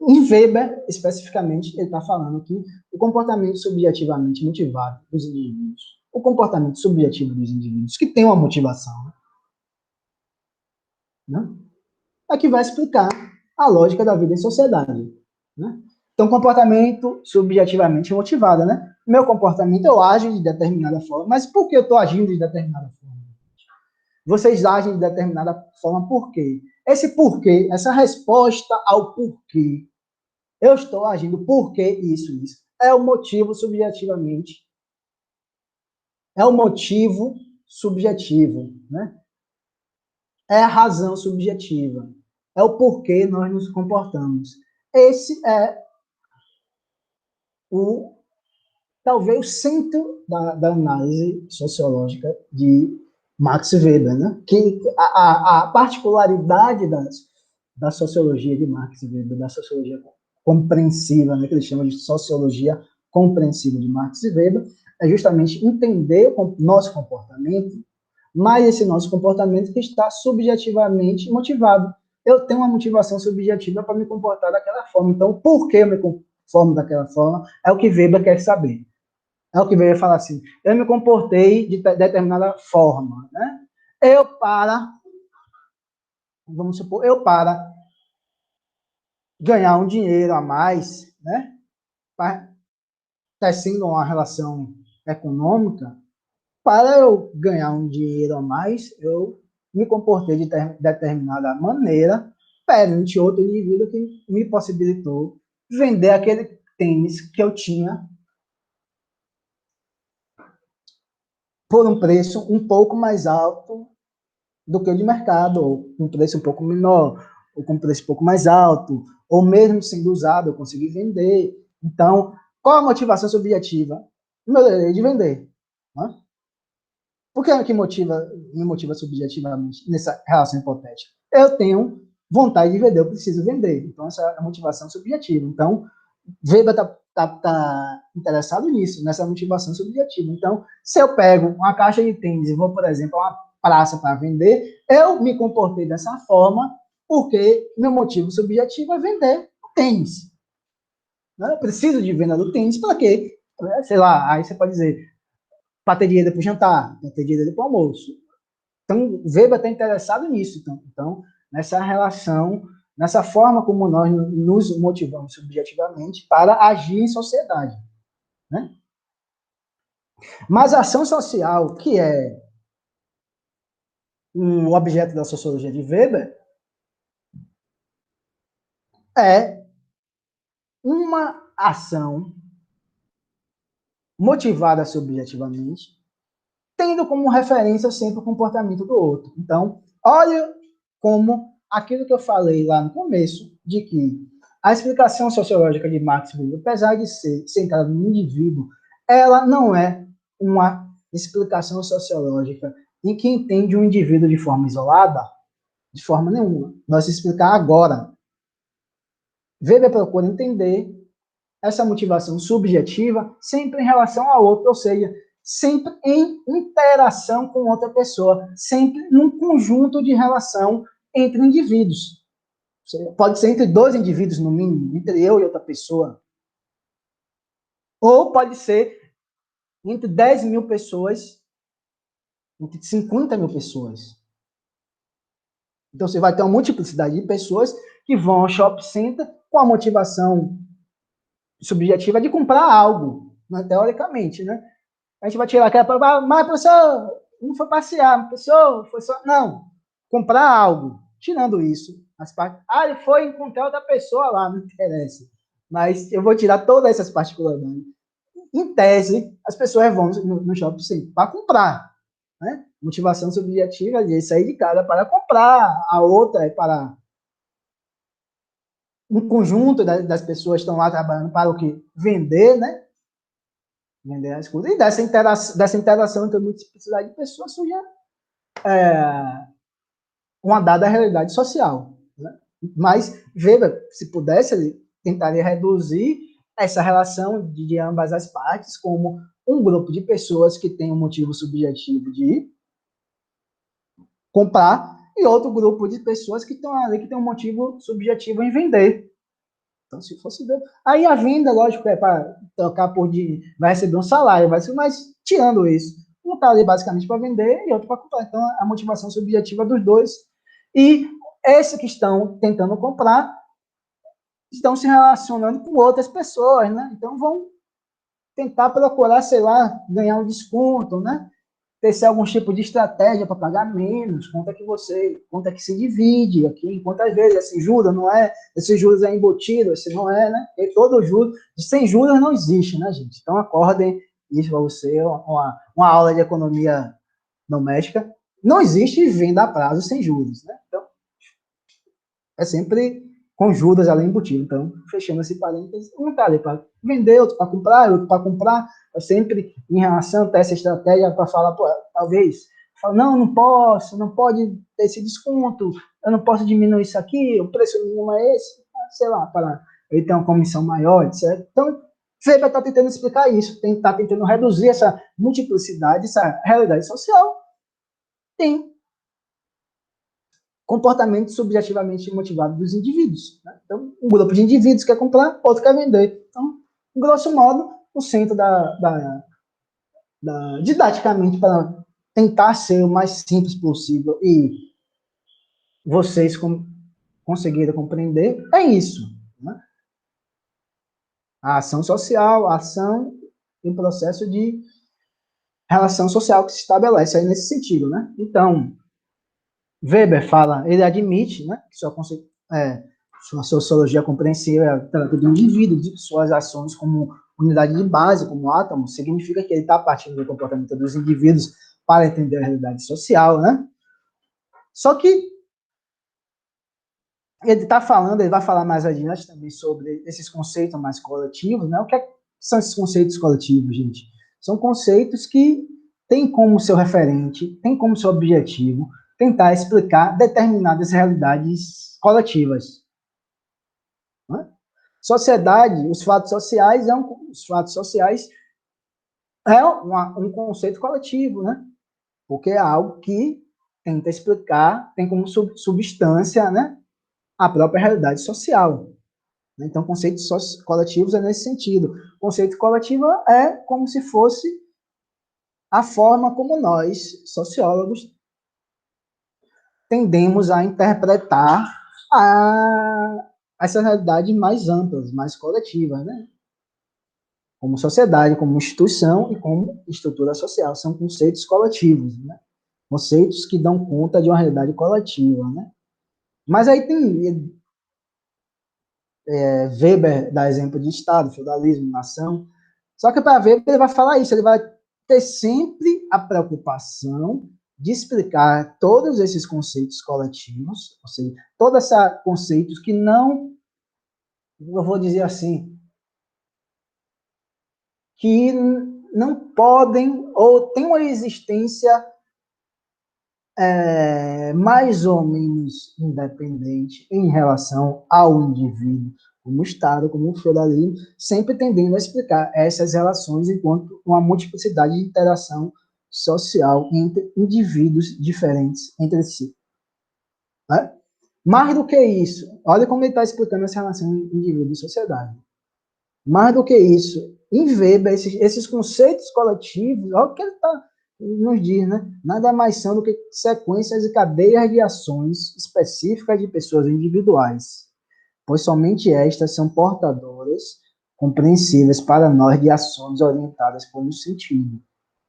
Speaker 1: Em Weber, especificamente, ele está falando que o comportamento subjetivamente motivado dos indivíduos, o comportamento subjetivo dos indivíduos, que tem uma motivação, né? É que vai explicar a lógica da vida em sociedade. Né? Então, comportamento subjetivamente motivado, né? Meu comportamento, eu ajo de determinada forma, mas por que eu estou agindo de determinada forma? Vocês agem de determinada forma por quê? Esse porquê, essa resposta ao porquê, eu estou agindo porque isso, é o motivo subjetivamente, é o motivo subjetivo, né? É a razão subjetiva, é o porquê nós nos comportamos. Esse é talvez o centro da análise sociológica de Max Weber, né? Que a particularidade da sociologia de Max Weber, da sociologia compreensiva, né, que ele chama de sociologia compreensiva de Max Weber, é justamente entender o nosso comportamento, mas esse nosso comportamento que está subjetivamente motivado. eu tenho uma motivação subjetiva para me comportar daquela forma. Então, por que eu me conformo daquela forma? É o que Weber quer saber. É o que Weber fala assim, eu me comportei de determinada forma, né? Vamos supor, eu para ganhar um dinheiro a mais, né? Tecendo uma relação econômica, para eu ganhar um dinheiro a mais, eu me comportei de determinada maneira perante outro indivíduo que me possibilitou vender aquele tênis que eu tinha por um preço um pouco mais alto do que o de mercado, ou com um preço um pouco menor, ou com um preço um pouco mais alto, ou mesmo sendo usado, eu consegui vender. Então, qual a motivação subjetiva? O meu desejo de vender. Né? Por que é que me motiva subjetivamente nessa relação hipotética? Eu tenho vontade de vender, eu preciso vender. Então, essa é a motivação subjetiva. Então, Weber tá interessado nisso, nessa motivação subjetiva. Então, se eu pego uma caixa de tênis e vou, por exemplo, a uma praça para vender, eu me comportei dessa forma porque meu motivo subjetivo é vender o tênis. Né? Eu preciso de venda do tênis para quê? Sei lá, aí você pode dizer, para ter dinheiro para o jantar, para ter dinheiro para o almoço. Então, Weber está interessado nisso. Então, nessa relação, nessa forma como nós nos motivamos subjetivamente para agir em sociedade. Né? Mas a ação social, que é um objeto da sociologia de Weber, é uma ação motivada subjetivamente, tendo como referência sempre o comportamento do outro. Então, olha como aquilo que eu falei lá no começo, de que a explicação sociológica de Marx, apesar de ser centrada no indivíduo, ela não é uma explicação sociológica em que entende um indivíduo de forma isolada, de forma nenhuma. Nós vamos explicar agora. Weber procura entender essa motivação subjetiva sempre em relação a outro, ou seja, sempre em interação com outra pessoa, sempre num conjunto de relação entre indivíduos. Pode ser entre dois indivíduos, no mínimo, entre eu e outra pessoa. Ou pode ser entre 10 mil pessoas, entre 50 mil pessoas. Então, você vai ter uma multiplicidade de pessoas que vão ao shopping center com a motivação subjetiva de comprar algo, né, teoricamente, né? A gente vai tirar aquela prova, mas professor, não foi passear, professor, foi só. Não, comprar algo. Tirando isso, as partes. Ah, ele foi encontrar outra pessoa lá, não interessa. Mas eu vou tirar todas essas particularidades. Em tese, as pessoas vão no shopping sim, para comprar. Né? Motivação subjetiva de sair de casa para comprar, a outra é para um conjunto das pessoas que estão lá trabalhando para o que? Vender, né? Vender as coisas. E dessa interação entre a multiplicidade de pessoas surge uma dada realidade social. Né? Mas, veja, se pudesse, ele tentaria reduzir essa relação de ambas as partes como um grupo de pessoas que tem um motivo subjetivo de comprar e outro grupo de pessoas que estão ali que tem um motivo subjetivo em vender. Então, se fosse ver. Aí a venda, lógico, é para trocar por dinheiro, vai receber um salário, mas tirando isso, um está ali basicamente para vender e outro para comprar. Então, a motivação subjetiva dos dois. E esses que estão tentando comprar estão se relacionando com outras pessoas, né? Então, vão tentar procurar, sei lá, ganhar um desconto, né? Ter algum tipo de estratégia para pagar menos, conta que se divide aqui, quantas vezes esse juros não é, esse juros é embutido, esse não é, né? E todo juros, sem juros não existe, né, gente? Então acordem isso para você, uma aula de economia doméstica, não existe venda a prazo sem juros, né? Então é sempre com juros além embutido. Então, fechando esse parênteses, um está ali para vender, outro para comprar, outro para comprar, é sempre em relação a essa estratégia para falar, pô, talvez, fala, não posso, não pode ter esse desconto, eu não posso diminuir isso aqui, o preço mínimo é esse, sei lá, para ele ter uma comissão maior, etc. Então, Weber está tentando explicar isso, está tentando reduzir essa multiplicidade, essa realidade social. Tem comportamento subjetivamente motivado dos indivíduos. Né? Então, um grupo de indivíduos quer comprar, outro quer vender. Então, grosso modo, o centro didaticamente, para tentar ser o mais simples possível e vocês conseguiram compreender, é isso. Né? A ação social, a ação e o processo de relação social que se estabelece aí nesse sentido. Né? Então, Weber fala, ele admite, né, que sua sociologia compreensiva trata do indivíduo, de suas ações como unidade de base, como átomo, significa que ele está partindo do comportamento dos indivíduos para entender a realidade social, né? Só que ele está falando, ele vai falar mais adiante também sobre esses conceitos mais coletivos, né? O que são esses conceitos coletivos, gente? São conceitos que têm como seu referente, têm como seu objetivo tentar explicar determinadas realidades coletivas. Né? Sociedade, os fatos sociais é um conceito coletivo, né? Porque é algo que tenta explicar, tem como substância, né, a própria realidade social. Então, conceitos coletivos é nesse sentido. Conceito coletivo é como se fosse a forma como nós, sociólogos, tendemos a interpretar essa realidade mais amplas, mais coletivas, né? Como sociedade, como instituição e como estrutura social. São conceitos coletivos, né? Conceitos que dão conta de uma realidade coletiva, né? Mas aí tem Weber dá exemplo de Estado, feudalismo, nação. Só que para Weber ele vai falar isso, ele vai ter sempre a preocupação de explicar todos esses conceitos coletivos, ou seja, todos esses conceitos que não, eu vou dizer assim, que não podem ou têm uma existência mais ou menos independente em relação ao indivíduo, como o Estado, como o feudalismo, sempre tendendo a explicar essas relações enquanto uma multiplicidade de interação social entre indivíduos diferentes entre si. Né? Mais do que isso, olha como ele está explicando essa relação indivíduo e sociedade. Mais do que isso, em Weber, esses conceitos coletivos, olha o que ele nos diz, né? Nada mais são do que sequências e cadeias de ações específicas de pessoas individuais, pois somente estas são portadoras, compreensíveis para nós de ações orientadas por um sentido.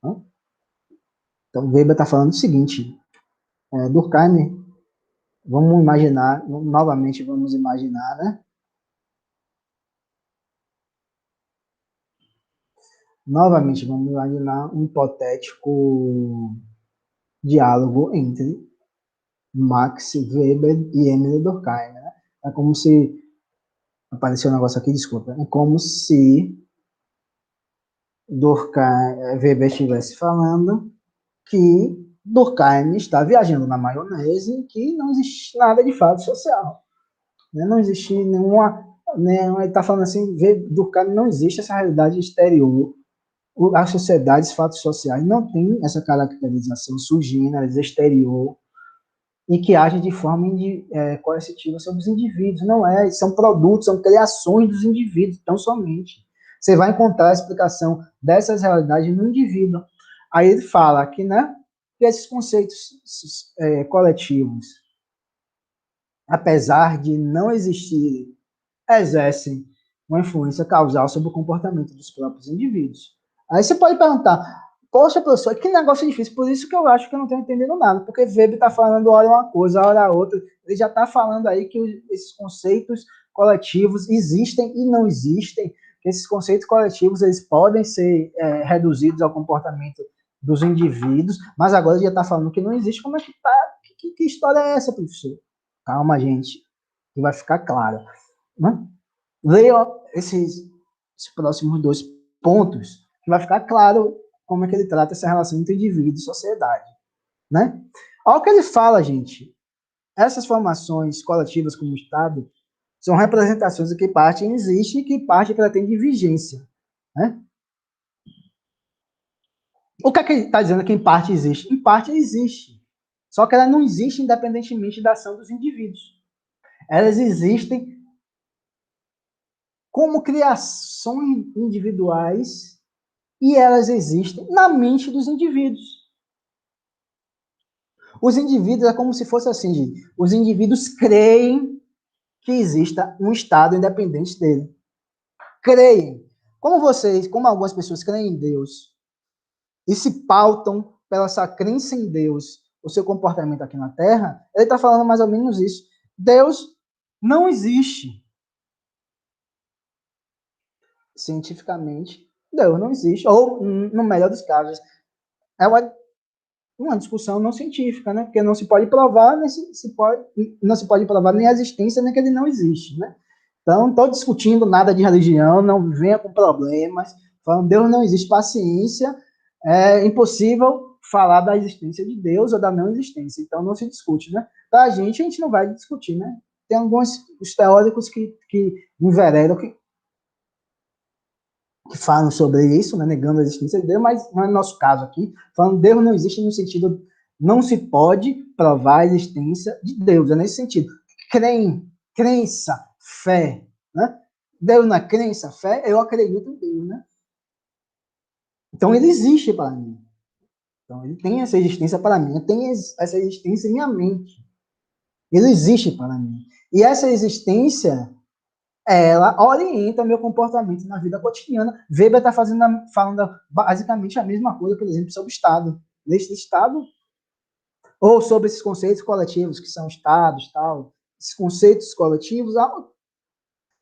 Speaker 1: Né? Então, Weber está falando o seguinte, Durkheim, vamos imaginar, novamente vamos imaginar, né? Novamente, vamos imaginar um hipotético diálogo entre Max Weber e Emile Durkheim. Né? É como se... Apareceu um negócio aqui, desculpa. É como se Weber estivesse falando que Durkheim está viajando na maionese e que não existe nada de fato social. Né? Não existe nenhuma... Né? Ele está falando assim, Durkheim não existe essa realidade exterior. As sociedades, fatos sociais, não têm essa caracterização sugêneres, exterior, e que agem de forma coercitiva sobre os indivíduos. Não é, são produtos, são criações dos indivíduos, tão somente. Você vai encontrar a explicação dessas realidades no indivíduo. Aí ele fala que, né, que esses conceitos coletivos, apesar de não existirem, exercem uma influência causal sobre o comportamento dos próprios indivíduos. Aí você pode perguntar, poxa, professor, que negócio difícil, por isso que eu acho que eu não estou entendendo nada, porque Weber está falando hora uma coisa, hora outra, ele já está falando aí que esses conceitos coletivos existem e não existem, que esses conceitos coletivos eles podem ser reduzidos ao comportamento dos indivíduos, mas agora ele já está falando que não existe, como é que tá? Que história é essa, professor? Calma, gente, que vai ficar claro. Né? Leia esses próximos 2 pontos, que vai ficar claro como é que ele trata essa relação entre indivíduo e sociedade. Né? Olha o que ele fala, gente. Essas formações coletivas como o Estado são representações de que parte existe e que parte que ela tem de vigência. Né? O que é que ele está dizendo que em parte existe? Em parte existe. Só que ela não existe independentemente da ação dos indivíduos. Elas existem como criações individuais e elas existem na mente dos indivíduos. Os indivíduos é como se fosse assim, gente. Os indivíduos creem que exista um Estado independente dele. Creem. Como algumas pessoas creem em Deus e se pautam pela sua crença em Deus, o seu comportamento aqui na Terra, ele está falando mais ou menos isso. Deus não existe. Cientificamente, Deus não existe. Ou, no melhor dos casos, é uma discussão não científica, né? Porque não se pode provar, não se pode provar nem a existência, nem que ele não existe, né? Então, não estou discutindo nada de religião, não venha com problemas, falando Deus não existe, paciência, é impossível falar da existência de Deus ou da não existência, então não se discute, né? Para a gente não vai discutir, né? Tem alguns os teóricos que enveredam, que falam sobre isso, né, negando a existência de Deus, mas não é nosso caso aqui, falando que Deus não existe no sentido, não se pode provar a existência de Deus, é nesse sentido. Crença, fé, né? Deus na crença, fé, eu acredito em Deus, né? Então ele existe para mim. Então ele tem essa existência para mim, eu tenho essa existência em minha mente. Ele existe para mim. E essa existência ela orienta meu comportamento na vida cotidiana. Weber está falando basicamente a mesma coisa, por exemplo, sobre o Estado. Nesse Estado, ou sobre esses conceitos coletivos, que são Estados, tal. Esses conceitos coletivos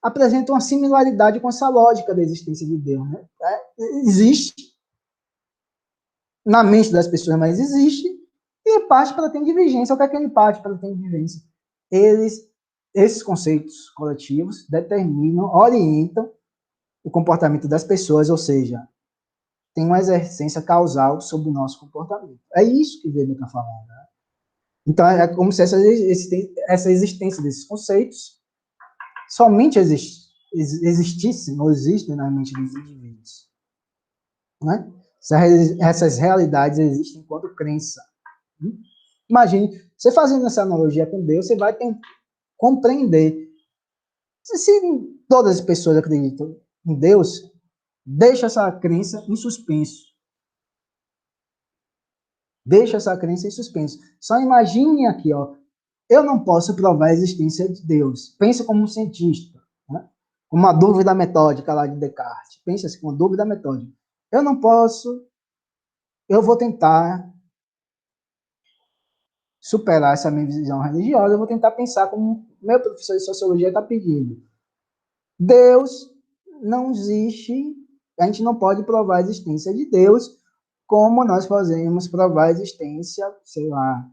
Speaker 1: apresentam uma similaridade com essa lógica da existência de Deus. Né? Existe na mente das pessoas, mas existe, e parte para ter divergência. O que é que ele parte para ter divergência? Esses conceitos coletivos determinam, orientam o comportamento das pessoas, ou seja, tem uma exercência causal sobre o nosso comportamento. É isso que o Weber está falando. Né? Então, é como se essa existência desses conceitos somente existissem ou existem na mente dos indivíduos. Né? Essas realidades existem enquanto crença. Imagine, você fazendo essa analogia com Deus, você vai compreender. Se todas as pessoas acreditam em Deus, deixa essa crença em suspenso. Deixa essa crença em suspenso. Só imagine aqui, ó. Eu não posso provar a existência de Deus. Pensa como um cientista, né? Uma dúvida metódica lá de Descartes. Pensa assim, uma dúvida metódica. Eu não posso, eu vou tentar superar essa minha visão religiosa, eu vou tentar pensar como meu professor de sociologia está pedindo. Deus não existe, a gente não pode provar a existência de Deus como nós podemos provar a existência, sei lá,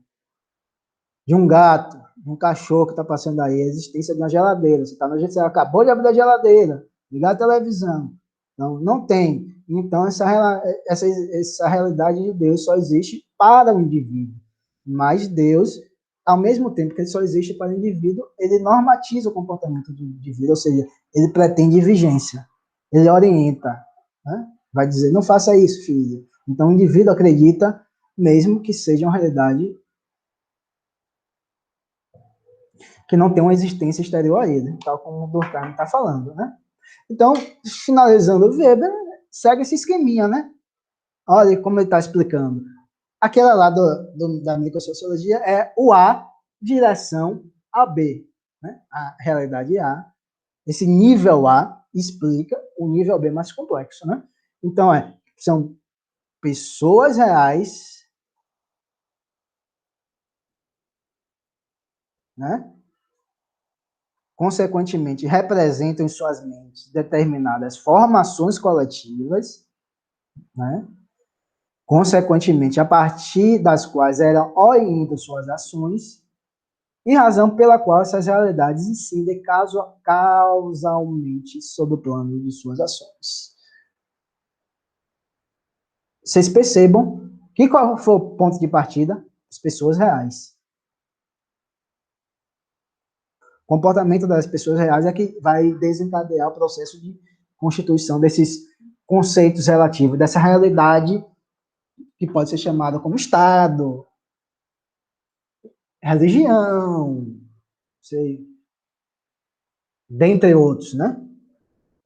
Speaker 1: de um gato, de um cachorro que está passando aí, a existência de uma geladeira. Você acabou de abrir a geladeira, ligar a televisão. Não tem. Então, essa realidade de Deus só existe para o indivíduo. Mas Deus, ao mesmo tempo que ele só existe para o indivíduo, ele normatiza o comportamento do indivíduo, ou seja, ele pretende vigência. Ele orienta. Né? Vai dizer, não faça isso, filho. Então, o indivíduo acredita, mesmo que seja uma realidade que não tem uma existência exterior a ele, tal como o Durkheim está falando, né? Então, finalizando o Weber, segue esse esqueminha, né? Olha como ele está explicando. Aquela lá da microsociologia é o A, direção a B. Né? A realidade A. Esse nível A explica o nível B mais complexo, né? Então, são pessoas reais, né? Consequentemente, representam em suas mentes determinadas formações coletivas, né? Consequentemente, a partir das quais eram orientam suas ações, e razão pela qual essas realidades incidem causalmente sobre o plano de suas ações. Vocês percebam que qual foi o ponto de partida? As pessoas reais. O comportamento das pessoas reais é que vai desencadear o processo de constituição desses conceitos relativos, dessa realidade que pode ser chamada como Estado, religião, sei, dentre outros, né?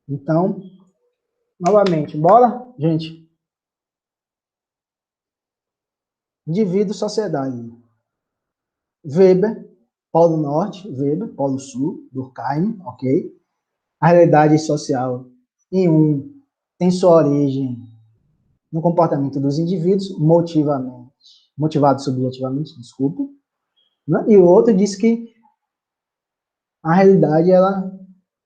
Speaker 1: Então, novamente, bora, gente. Indivíduo, sociedade. Weber, Polo Norte, Weber, Polo Sul, Durkheim, ok? A realidade social em um tem sua origem no comportamento dos indivíduos, motivado subjetivamente, desculpa, né? E o outro diz que a realidade ela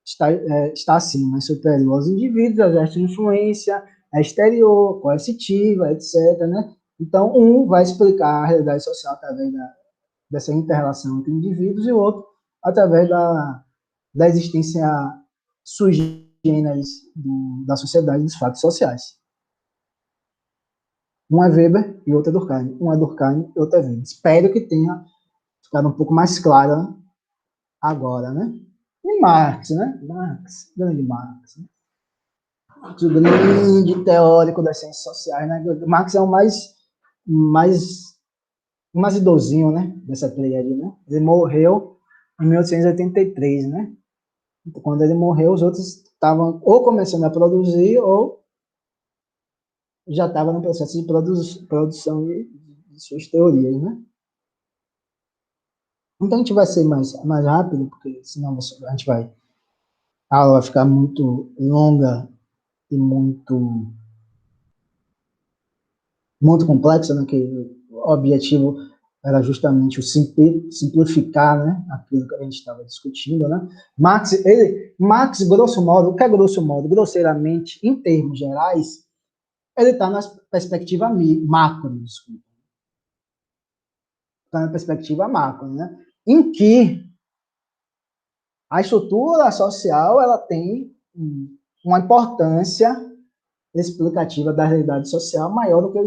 Speaker 1: está acima, é superior aos indivíduos, exerce influência exterior, coercitiva, etc. Né? Então, um vai explicar a realidade social através dessa inter-relação entre indivíduos e o outro através da existência sui generis da sociedade dos fatos sociais. Um é Weber e outro é Durkheim. Um é Durkheim e outro é Weber. Espero que tenha ficado um pouco mais clara agora, né? E Marx, né? Marx, grande Marx. Né? O grande teórico das ciências sociais, né? Marx é o mais idosinho, né? Dessa tríade, né? Ele morreu em 1883, né? Quando ele morreu, os outros estavam ou começando a produzir ou já estavam no processo de produção de suas teorias, né? Então a gente vai ser mais rápido, porque senão a gente a aula vai ficar muito longa e muito complexa, né? Que o objetivo era justamente o simplificar, né? Aquilo que a gente estava discutindo, né? Marx, grosso modo, o que é grosso modo? Grosseiramente, em termos gerais, ele está na perspectiva macro, desculpa. Está na perspectiva macro, né? Em que a estrutura social ela tem uma importância explicativa da realidade social maior do que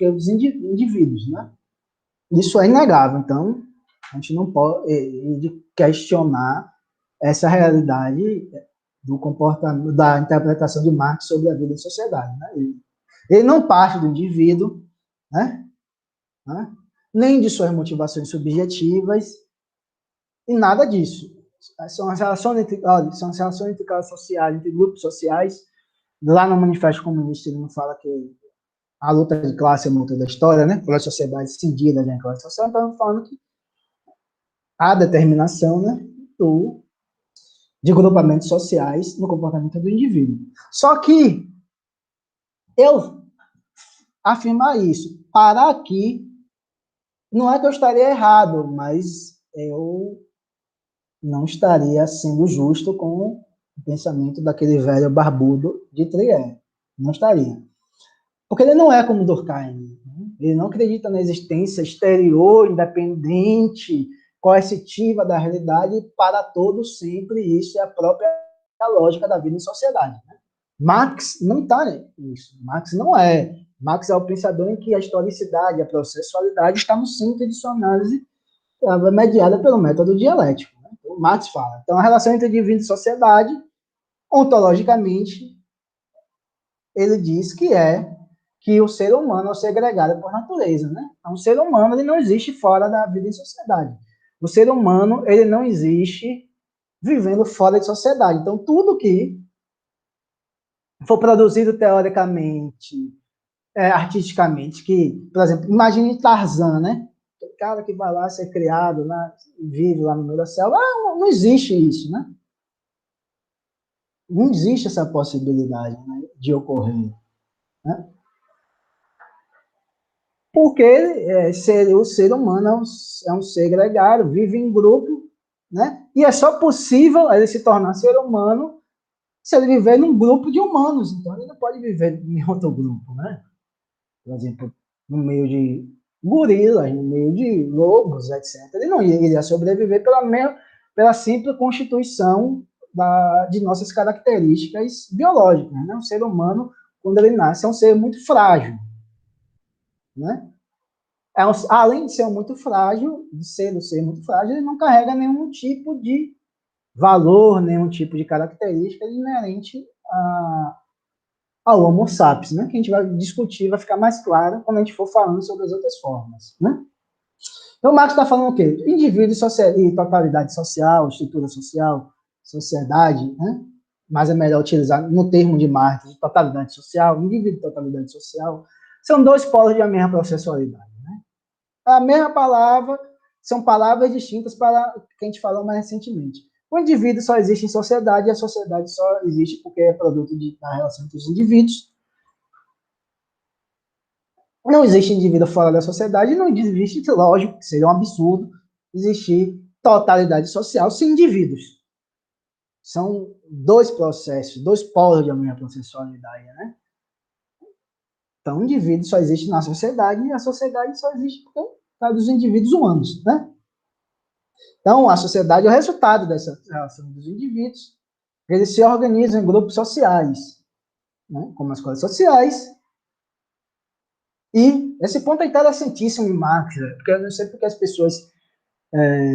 Speaker 1: os indivíduos, né? Isso é inegável. Então, a gente não pode questionar essa realidade do comportamento, da interpretação de Marx sobre a vida em sociedade. Né? Ele não parte do indivíduo, né? Nem de suas motivações subjetivas, e nada disso. São as relações entre classes sociais, entre grupos sociais. Lá no Manifesto Comunista ele não fala que a luta de classe é o motor da história, né? Pelas sociedades cindidas em classe social, então falando que a determinação, né, de grupamentos sociais no comportamento do indivíduo. Só que eu afirmar isso para aqui não é que eu estaria errado, mas eu não estaria sendo justo com o pensamento daquele velho barbudo de Trier. Não estaria. Porque ele não é como Durkheim. Né? Ele não acredita na existência exterior, independente, coercitiva da realidade para todos sempre. Isso é a própria lógica da vida em sociedade. Né? Marx não está nisso. Marx não é. Marx é o pensador em que a historicidade, a processualidade está no centro de sua análise, mediada pelo método dialético. Né? Então, Marx fala. Então, a relação entre indivíduo e sociedade, ontologicamente, ele diz que o ser humano é um ser gregário por natureza, né? Então, o ser humano ele não existe fora da vida em sociedade. O ser humano ele não existe vivendo fora de sociedade. Então, tudo que for produzido teoricamente, artisticamente, que, por exemplo, imagine Tarzan, né? O cara que vai lá ser criado, né? Vive lá no meio da selva, não existe isso, né? Não existe essa possibilidade, né, de ocorrer. Né? Porque o ser humano é um ser gregário, vive em grupo, né? E é só possível ele se tornar ser humano se ele viver num grupo de humanos. Então ele não pode viver em outro grupo, né? Por exemplo, no meio de gorilas, no meio de lobos, etc. Ele não iria sobreviver pela simples constituição de nossas características biológicas. Né? O ser humano, quando ele nasce, é um ser muito frágil, né? Além de ser muito frágil, de ser muito frágil, ele não carrega nenhum tipo de valor, nenhum tipo de característica inerente ao Homo sapiens, né? Que a gente vai discutir, vai ficar mais claro quando a gente for falando sobre as outras formas, né? Então, Marx está falando o quê? Indivíduo e totalidade social, estrutura social, sociedade, né? Mas é melhor utilizar no termo de Marx, de totalidade social, indivíduo e totalidade social, são dois polos de uma mesma processualidade. Né? A mesma palavra, são palavras distintas para que a gente falou mais recentemente. O indivíduo só existe em sociedade e a sociedade só existe porque é produto da relação entre os indivíduos. Não existe indivíduo fora da sociedade, não existe, lógico, que seria um absurdo existir totalidade social sem indivíduos. São dois processos, dois polos de uma mesma processualidade, né? Então, o indivíduo só existe na sociedade e a sociedade só existe por causa dos indivíduos humanos, né? Então, a sociedade é o resultado dessa relação dos indivíduos. Eles se organizam em grupos sociais, né? Como as coisas sociais. E esse ponto é interessantíssimo em Marx, porque eu não sei porque as pessoas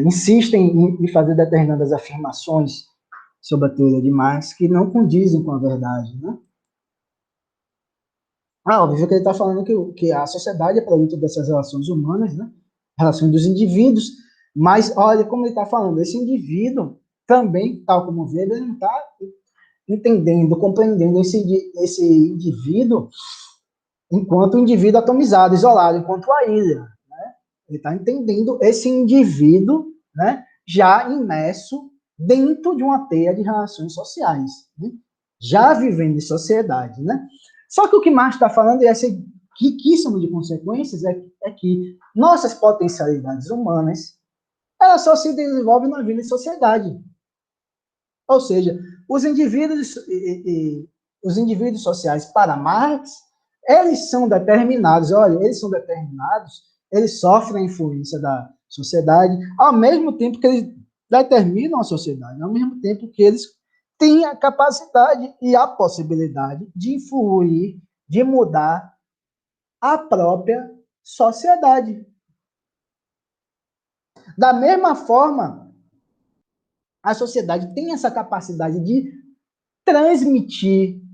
Speaker 1: insistem em fazer determinadas afirmações sobre a teoria de Marx que não condizem com a verdade, né? Óbvio que ele está falando que a sociedade é produto dessas relações humanas, né? Relações dos indivíduos, mas olha como ele está falando, esse indivíduo também, tal como Weber, ele não está entendendo, compreendendo esse indivíduo enquanto indivíduo atomizado, isolado, enquanto a ilha. Né? Ele está entendendo esse indivíduo, né, já imerso dentro de uma teia de relações sociais, né? Já vivendo em sociedade. Né? Só que o que Marx está falando, e essa riquíssimo de consequências, é que nossas potencialidades humanas elas só se desenvolvem na vida em sociedade. Ou seja, os indivíduos sociais para Marx, eles são determinados, olha, eles são determinados, eles sofrem a influência da sociedade, ao mesmo tempo que eles determinam a sociedade, ao mesmo tempo que eles têm a capacidade e a possibilidade de influir, de mudar a própria sociedade. Da mesma forma, a sociedade tem essa capacidade de transmitir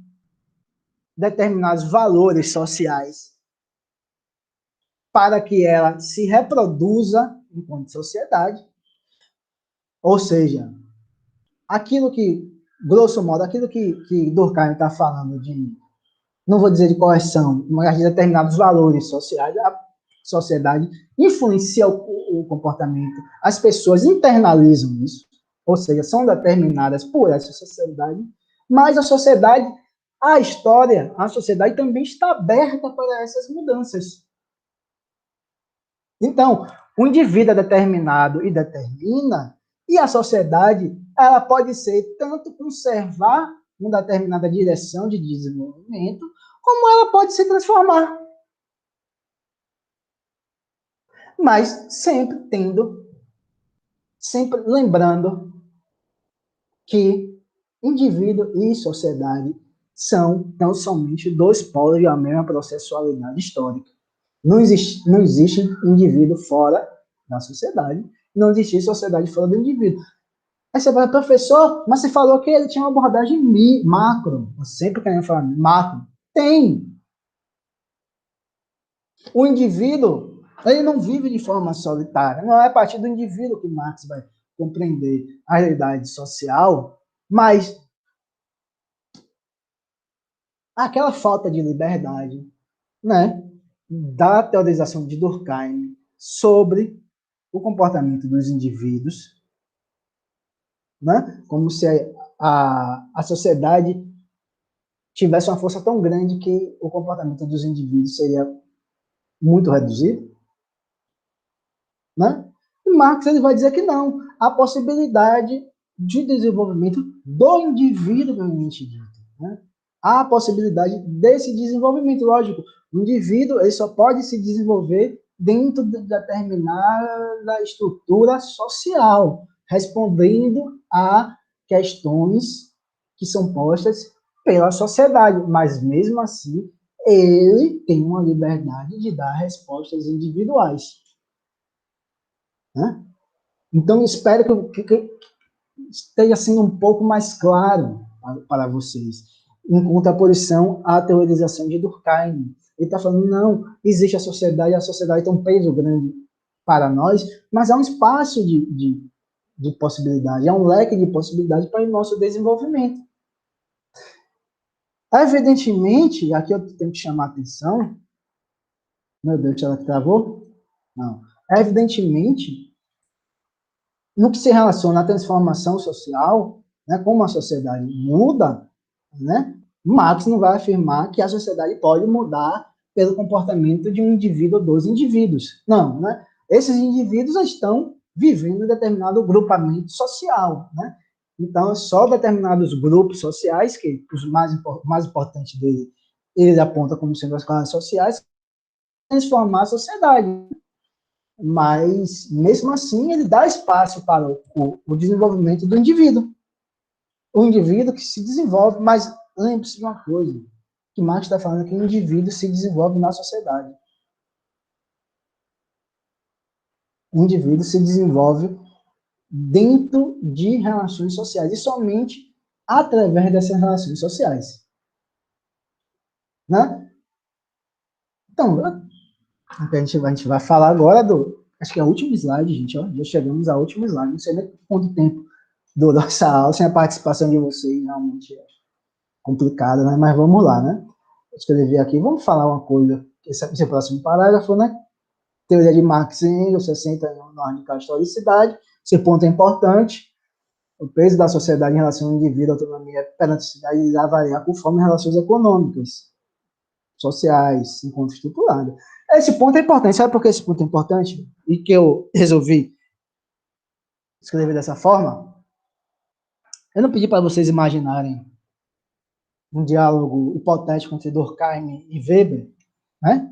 Speaker 1: determinados valores sociais para que ela se reproduza enquanto sociedade. Ou seja, aquilo que, grosso modo, aquilo que Durkheim está falando de, não vou dizer de correção, mas de determinados valores sociais, a sociedade influencia o comportamento, as pessoas internalizam isso, ou seja, são determinadas por essa sociedade, mas a sociedade, a sociedade também está aberta para essas mudanças. Então, o indivíduo é determinado e determina, e a sociedade ela pode ser tanto conservar uma determinada direção de desenvolvimento, como ela pode se transformar. Mas sempre lembrando que indivíduo e sociedade são tão somente dois polos de uma mesma processualidade histórica. Não existe indivíduo fora da sociedade, não existe sociedade fora do indivíduo. Aí você vai, professor, mas você falou que ele tinha uma abordagem macro. Você sempre querendo falar macro. Tem. O indivíduo, ele não vive de forma solitária. Não é a partir do indivíduo que Marx vai compreender a realidade social, mas aquela falta de liberdade, né, da teorização de Durkheim sobre o comportamento dos indivíduos, né, como se a sociedade tivesse uma força tão grande que o comportamento dos indivíduos seria muito reduzido, né? E Marx ele vai dizer que não, há possibilidade de desenvolvimento do indivíduo realmente dito, né? Há a possibilidade desse desenvolvimento, lógico. O indivíduo ele só pode se desenvolver dentro de determinada estrutura social, respondendo a questões que são postas pela sociedade, mas mesmo assim ele tem uma liberdade de dar respostas individuais. Né? Então, espero que esteja sendo um pouco mais claro para vocês, em contraposição à teorização de Durkheim. Ele está falando, não, existe a sociedade tem um peso grande para nós, mas é um espaço de possibilidade, é um leque de possibilidade para o nosso desenvolvimento. Evidentemente, aqui eu tenho que chamar a atenção, meu Deus, ela travou? Não. Evidentemente, no que se relaciona à transformação social, né, como a sociedade muda, né, Marx não vai afirmar que a sociedade pode mudar pelo comportamento de um indivíduo ou dos indivíduos. Não, né? Esses indivíduos estão vivendo em determinado grupamento social, né? Então, só determinados grupos sociais, que os mais importantes dele, ele aponta como sendo as classes sociais, transformar a sociedade. Mas, mesmo assim, ele dá espaço para o desenvolvimento do indivíduo. O indivíduo que se desenvolve, mas lembre-se de uma coisa, que Marx está falando que o indivíduo se desenvolve na sociedade. O indivíduo se desenvolve dentro de relações sociais, e somente através dessas relações sociais. Né? Então, a gente vai falar agora acho que é o último slide, gente, ó, já chegamos ao último slide, não sei nem quanto tempo durou nossa aula, sem a participação de vocês, realmente é complicado, né? Mas vamos lá, né? Eu escrevi aqui, vamos falar uma coisa, esse é o próximo parágrafo, né? Teoria de Marx e Engels, 60 no radical historicidade, esse ponto é importante, o peso da sociedade em relação ao indivíduo, a autonomia perante a sociedade, irá variar conforme relações econômicas, sociais, enquanto estruturada. Esse ponto é importante, sabe por que esse ponto é importante? E que eu resolvi escrever dessa forma? Eu não pedi para vocês imaginarem um diálogo hipotético entre Durkheim e Weber, né?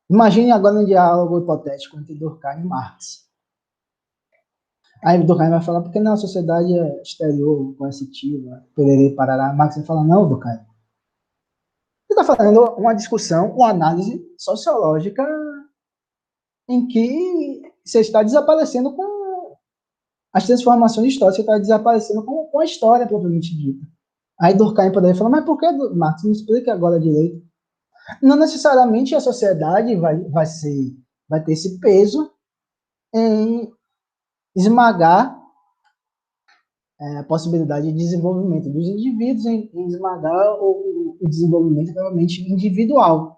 Speaker 1: Imagine agora um diálogo hipotético entre Durkheim e Marx. Aí Durkheim vai falar, porque não, a sociedade é exterior, coercitiva, pererê, parará. Marx vai falar, não, Durkheim. Você está fazendo uma discussão, uma análise sociológica em que você está desaparecendo com as transformações históricas, você está desaparecendo com a história propriamente dita. Aí Durkheim poderia falar, mas por que, Marx, me explica agora direito. Não necessariamente a sociedade vai ter esse peso em esmagar a possibilidade de desenvolvimento dos indivíduos, em esmagar o desenvolvimento realmente individual.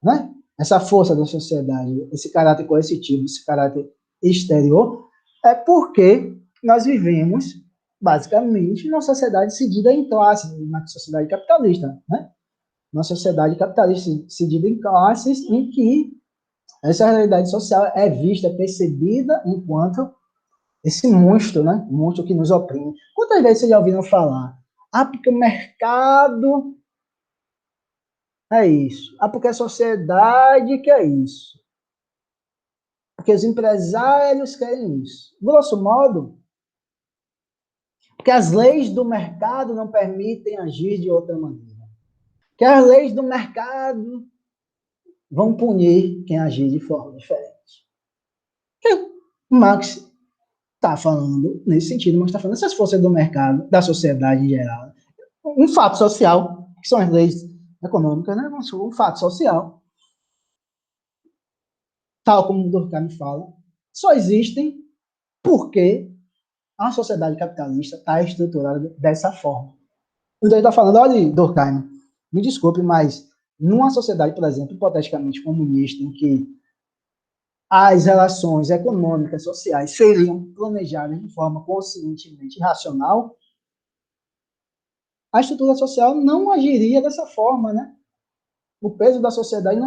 Speaker 1: Né? Essa força da sociedade, esse caráter coercitivo, esse caráter exterior, é porque nós vivemos, basicamente, numa sociedade decidida em classes, na sociedade capitalista. Né? Uma sociedade capitalista decidida em classes em que essa realidade social é vista, percebida enquanto esse monstro, né? O monstro que nos oprime. Quantas vezes vocês já ouviram falar? Ah, porque o mercado é isso. Ah, porque a sociedade quer isso. Porque os empresários querem isso. Grosso modo, porque as leis do mercado não permitem agir de outra maneira. Que as leis do mercado vão punir quem agir de forma diferente. Marx está falando nesse sentido, mas está falando essas forças do mercado, da sociedade em geral. Um fato social, que são as leis econômicas, né? Um fato social, tal como o Durkheim fala, só existem porque a sociedade capitalista está estruturada dessa forma. Então ele está falando, olha, Durkheim, me desculpe, mas numa sociedade, por exemplo, hipoteticamente comunista, em que as relações econômicas, sociais seriam planejadas de forma conscientemente racional, a estrutura social não agiria dessa forma, né? O peso da sociedade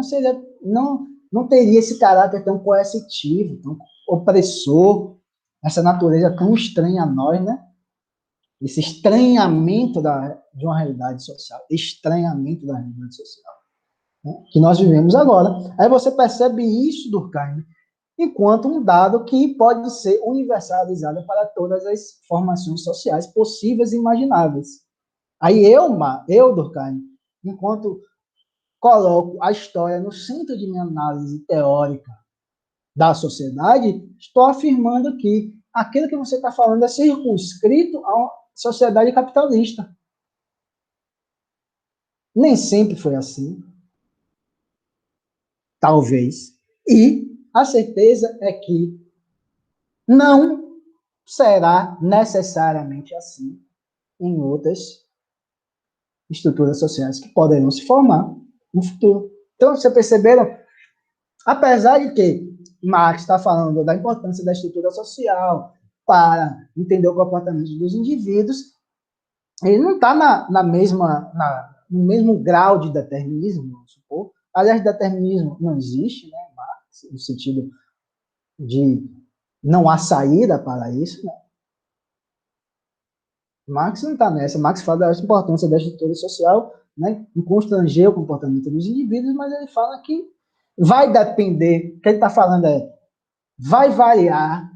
Speaker 1: não teria esse caráter tão coercitivo, tão opressor, essa natureza tão estranha a nós, né? Esse estranhamento de uma realidade social, estranhamento da realidade social, né? Que nós vivemos agora. Aí você percebe isso, Durkheim, enquanto um dado que pode ser universalizado para todas as formações sociais possíveis e imagináveis. Aí eu Durkheim, enquanto coloco a história no centro de minha análise teórica da sociedade, estou afirmando que aquilo que você está falando é circunscrito a uma sociedade capitalista. Nem sempre foi assim, talvez. E A certeza é que não será necessariamente assim em outras estruturas sociais que poderão se formar no futuro. Então, vocês perceberam? Apesar de que Marx está falando da importância da estrutura social para entender o comportamento dos indivíduos, ele não está no mesmo grau de determinismo, vamos supor. Aliás, determinismo não existe, né, Marx, no sentido de não há saída para isso, né? Marx não está nessa. Marx fala da importância da estrutura social, né, em constranger o comportamento dos indivíduos, mas ele fala que vai depender, o que ele está falando vai variar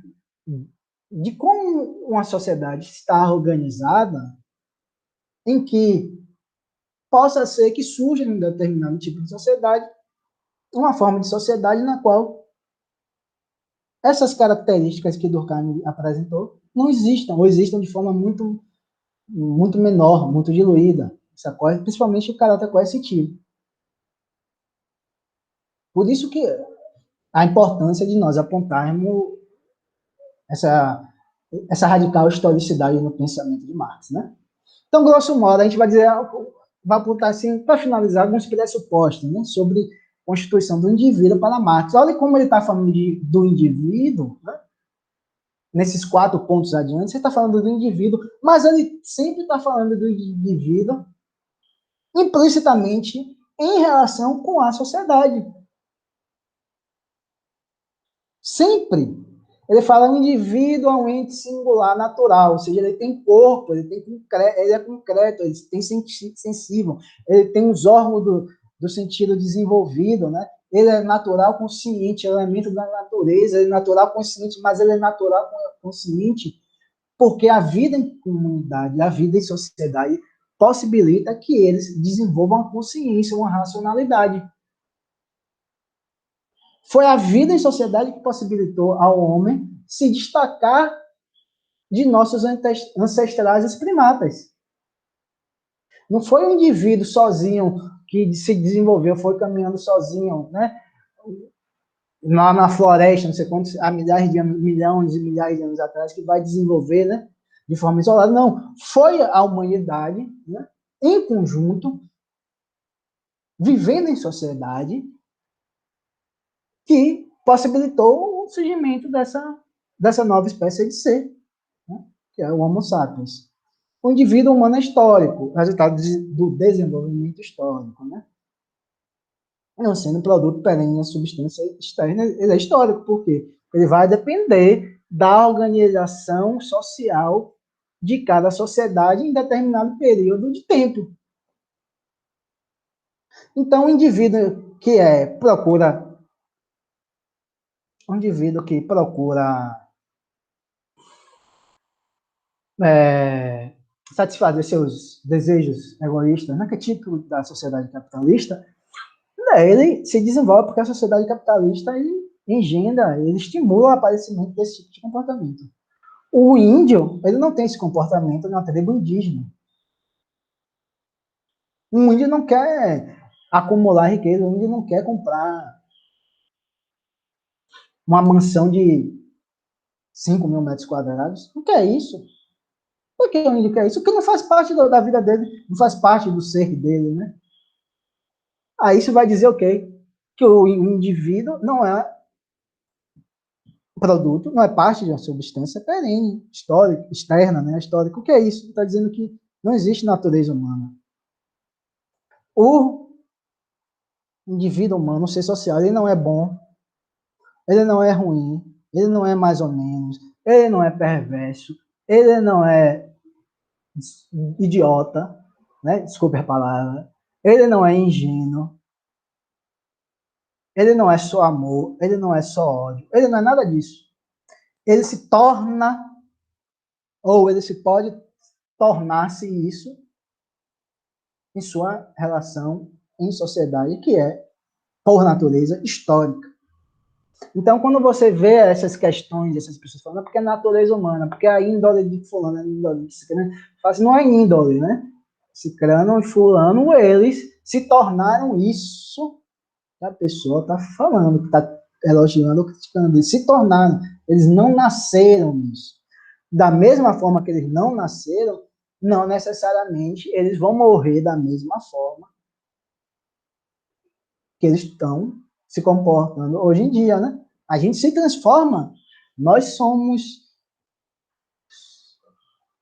Speaker 1: de como uma sociedade está organizada, em que possa ser que surja em um determinado tipo de sociedade uma forma de sociedade na qual essas características que Durkheim apresentou não existam, ou existam de forma muito menor, muito diluída, principalmente o caráter coercitivo. Por isso que a importância de nós apontarmos essa radical historicidade no pensamento de Marx, né? Então, grosso modo, a gente vai dizer, vai apontar assim, para finalizar, alguns pressupostos, né, sobre a constituição do indivíduo para Marx. Olha como ele está falando do indivíduo, né? Nesses 4 pontos adiante, você está falando do indivíduo, mas ele sempre está falando do indivíduo implicitamente em relação com a sociedade. Sempre. Ele fala um indivíduo é um ente singular natural, ou seja, ele tem corpo, ele é concreto, ele tem sensível, ele tem os órgãos do sentido desenvolvido, né? Ele é natural consciente, elemento da natureza, ele é natural consciente, mas ele é natural consciente porque a vida em comunidade, a vida em sociedade possibilita que eles desenvolvam uma consciência, uma racionalidade. Foi a vida em sociedade que possibilitou ao homem se destacar de nossos ancestrais primatas. Não foi um indivíduo sozinho que se desenvolveu, foi caminhando sozinho, né? Na floresta, não sei quantos, há milhões e milhares de anos atrás, que vai desenvolver, né? De forma isolada. Não, foi a humanidade, né? Em conjunto, vivendo em sociedade, que possibilitou o surgimento dessa nova espécie de ser, né? Que é o Homo sapiens. O indivíduo humano é histórico, resultado do desenvolvimento histórico, né? Não sendo produto perene da substância externa, ele é histórico, por quê? Ele vai depender da organização social de cada sociedade em determinado período de tempo. Então, o indivíduo que procura satisfazer seus desejos egoístas, né, que é típico da sociedade capitalista, ele se desenvolve porque a sociedade capitalista ele estimula o aparecimento desse tipo de comportamento. O índio, ele não tem esse comportamento na tribo indígena. O índio não quer acumular riqueza, o índio não quer comprar uma mansão de 5 mil metros quadrados. Não quer isso. Por que o índio quer isso? Porque não faz parte da vida dele, não faz parte do ser dele, né? Aí isso vai dizer o quê? Que o indivíduo não é produto, não é parte de uma substância perene, histórica, externa, né? Histórica. O que é isso? Está dizendo que não existe natureza humana. O indivíduo humano, o ser social, ele não é bom, ele não é ruim, ele não é mais ou menos, ele não é perverso, ele não é idiota, né? Desculpe a palavra, ele não é ingênuo, ele não é só amor, ele não é só ódio, ele não é nada disso. Ele se torna, ou ele se pode tornar-se isso em sua relação em sociedade, que é, por natureza, histórica. Então, quando você vê essas questões, essas pessoas falando, é porque é natureza humana, porque a índole de fulano, a índole de ciclano, assim, não é índole, né? Ciclano e fulano, eles se tornaram isso que a pessoa está falando, que está elogiando ou criticando, eles se tornaram, eles não nasceram nisso. Da mesma forma que eles não nasceram, não necessariamente eles vão morrer da mesma forma que eles estão se comportando hoje em dia, né? A gente se transforma, nós somos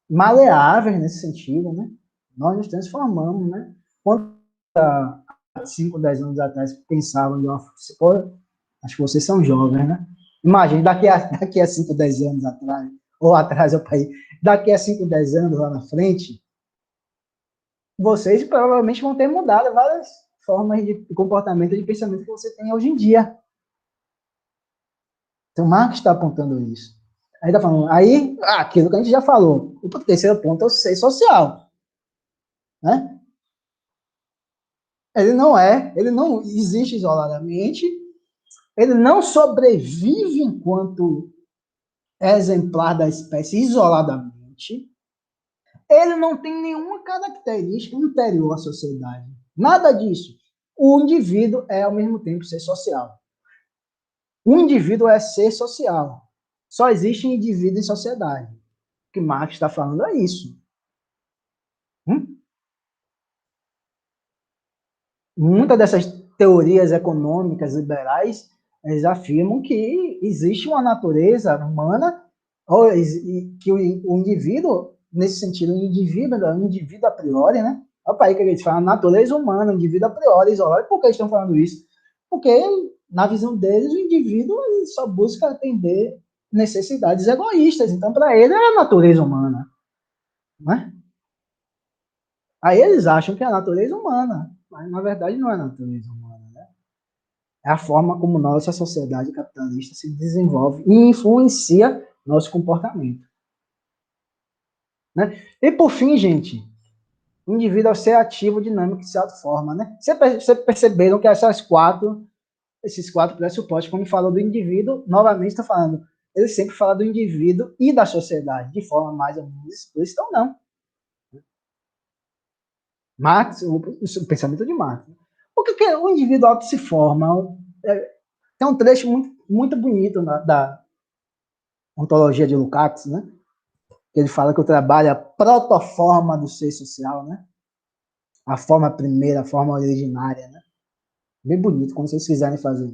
Speaker 1: maleáveis nesse sentido, né? Nós nos transformamos, né? Quando há 5, 10 anos atrás pensavam de uma forma, acho que vocês são jovens, né? Imagine, daqui a 5, 10 anos atrás, ou atrás, eu pai, daqui a 5, 10 anos lá na frente, vocês provavelmente vão ter mudado várias formas de comportamento, de pensamento que você tem hoje em dia. Então, o Marx está apontando isso. Aí está falando, aí, aquilo que a gente já falou. O terceiro ponto é o ser social. Né? Ele não existe isoladamente, ele não sobrevive enquanto exemplar da espécie isoladamente, ele não tem nenhuma característica interior à sociedade. Nada disso. O indivíduo é, ao mesmo tempo, ser social. O indivíduo é ser social. Só existe indivíduo em sociedade. O que Marx está falando é isso. Muitas dessas teorias econômicas liberais, eles afirmam que existe uma natureza humana, ou que o indivíduo, nesse sentido, o indivíduo a priori, né? Opa, aí que eles falam natureza humana, indivíduo a priori, isolado. Por que eles estão falando isso? Porque, na visão deles, o indivíduo só busca atender necessidades egoístas. Então, para ele, é a natureza humana. Né? Aí eles acham que é a natureza humana, mas na verdade não é a natureza humana, né? É a forma como nossa sociedade capitalista se desenvolve e influencia nosso comportamento. Né? E por fim, gente, o indivíduo é ser ativo, dinâmico e se autoforma. Né? Vocês perceberam que esses quatro pressupostos, quando fala do indivíduo, novamente está falando, ele sempre fala do indivíduo e da sociedade, de forma mais ou menos explícita ou não. Marx, o pensamento de Marx. O que o indivíduo auto se forma? Tem um trecho muito bonito da ontologia de Lukács, né? Que ele fala que o trabalho é a protoforma do ser social, né? A forma primeira, a forma originária, né? Bem bonito, quando vocês quiserem fazer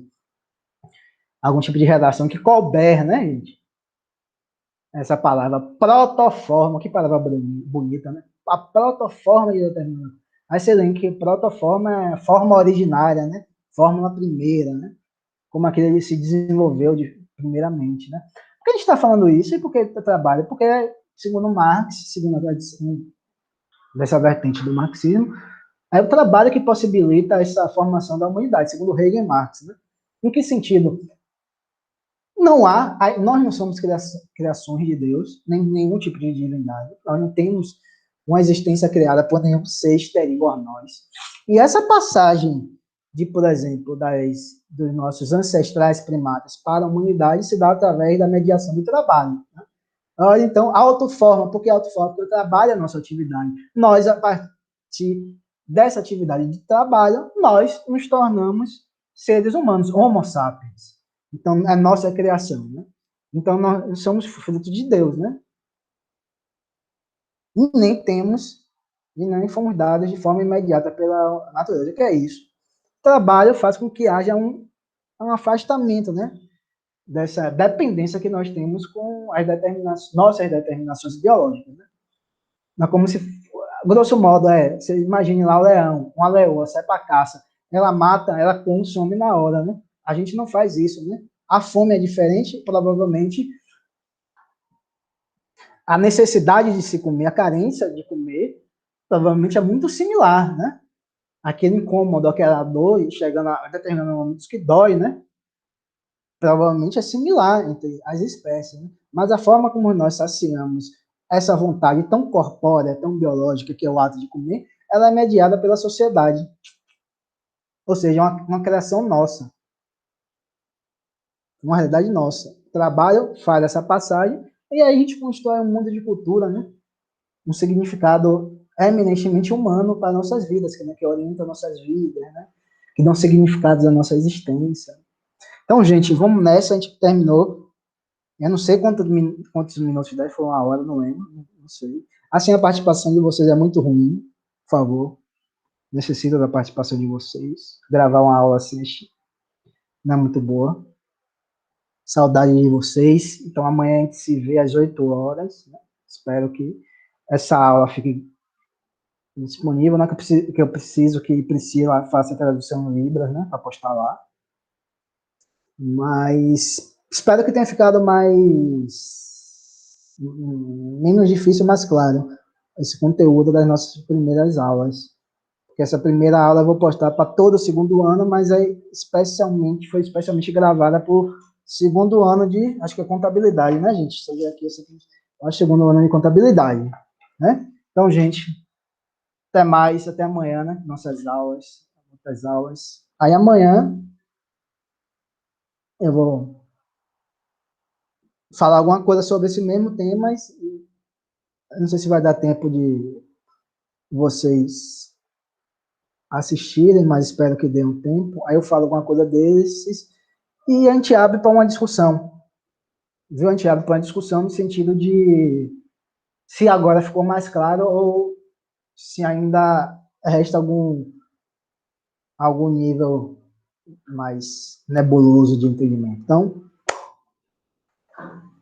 Speaker 1: algum tipo de redação que couber, né, gente? Essa palavra protoforma, que palavra bonita, né? A protoforma de determinado. Aí você lembra que protoforma é forma originária, né? Fórmula primeira, né? Como aquele se desenvolveu primeiramente, né? Por que a gente está falando isso e por que trabalho? Porque, segundo Marx, segundo a tradição dessa vertente do marxismo, é o trabalho que possibilita essa formação da humanidade, segundo Hegel e Marx. Né? Em que sentido? Nós não somos criações de Deus, nem nenhum tipo de divindade. Nós não temos uma existência criada por nenhum ser exterior a nós. E essa passagem de, por exemplo, dos nossos ancestrais primatas para a humanidade se dá através da mediação do trabalho. Né? Então, autoforma, por que autoforma? Porque o trabalho é a nossa atividade. Nós, a partir dessa atividade de trabalho, nós nos tornamos seres humanos, homo sapiens. Então, é a nossa criação, né? Então, nós somos fruto de Deus, né? E nem fomos dados de forma imediata pela natureza. O que é isso? O trabalho faz com que haja um afastamento, né? Dessa dependência que nós temos com nossas determinações biológicas. Né? Mas como se, grosso modo, você imagine lá o leão, uma leoa sai para caça, ela mata, ela consome na hora, né? A gente não faz isso, né? A fome é diferente, provavelmente a necessidade de se comer, a carência de comer, provavelmente é muito similar, né? Aquele incômodo, aquela dor, chegando a determinados momentos que dói, né? Provavelmente é similar entre as espécies, né? Mas a forma como nós saciamos essa vontade tão corpórea, tão biológica, que é o ato de comer, ela é mediada pela sociedade. Ou seja, uma criação nossa, uma realidade nossa. O trabalho faz essa passagem e aí a gente constrói um mundo de cultura, né? Um significado eminentemente humano para nossas vidas, que orienta nossas vidas, né? Que dão significados à nossa existência. Então, gente, vamos nessa, a gente terminou. Eu não sei quantos minutos deve, foi 1 hora, não lembro, não sei. Assim, a participação de vocês é muito ruim, por favor. Necessito da participação de vocês. Gravar uma aula assim não é muito boa. Saudade de vocês. Então, amanhã a gente se vê às 8 horas. Né? Espero que essa aula fique disponível. Não é que eu preciso que Priscila faça a tradução em Libras, né? Para postar lá. Mas espero que tenha ficado menos difícil, mais claro, esse conteúdo das nossas primeiras aulas. Porque essa primeira aula eu vou postar para todo o segundo ano, mas aí foi especialmente gravada por segundo ano de, acho que é contabilidade, né, gente? Você vê aqui, esse aqui é o segundo ano de contabilidade, né? Então, gente, até mais, até amanhã, né? Nossas aulas, outras aulas. Aí amanhã eu vou falar alguma coisa sobre esse mesmo tema, mas eu não sei se vai dar tempo de vocês assistirem, mas espero que dê um tempo. Aí eu falo alguma coisa desses e a gente abre para uma discussão. Viu? A gente abre para uma discussão no sentido de se agora ficou mais claro ou se ainda resta algum nível mais nebuloso de entendimento. Então,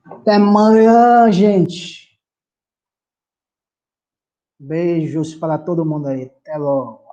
Speaker 1: até amanhã, gente. Beijos para todo mundo aí. Até logo.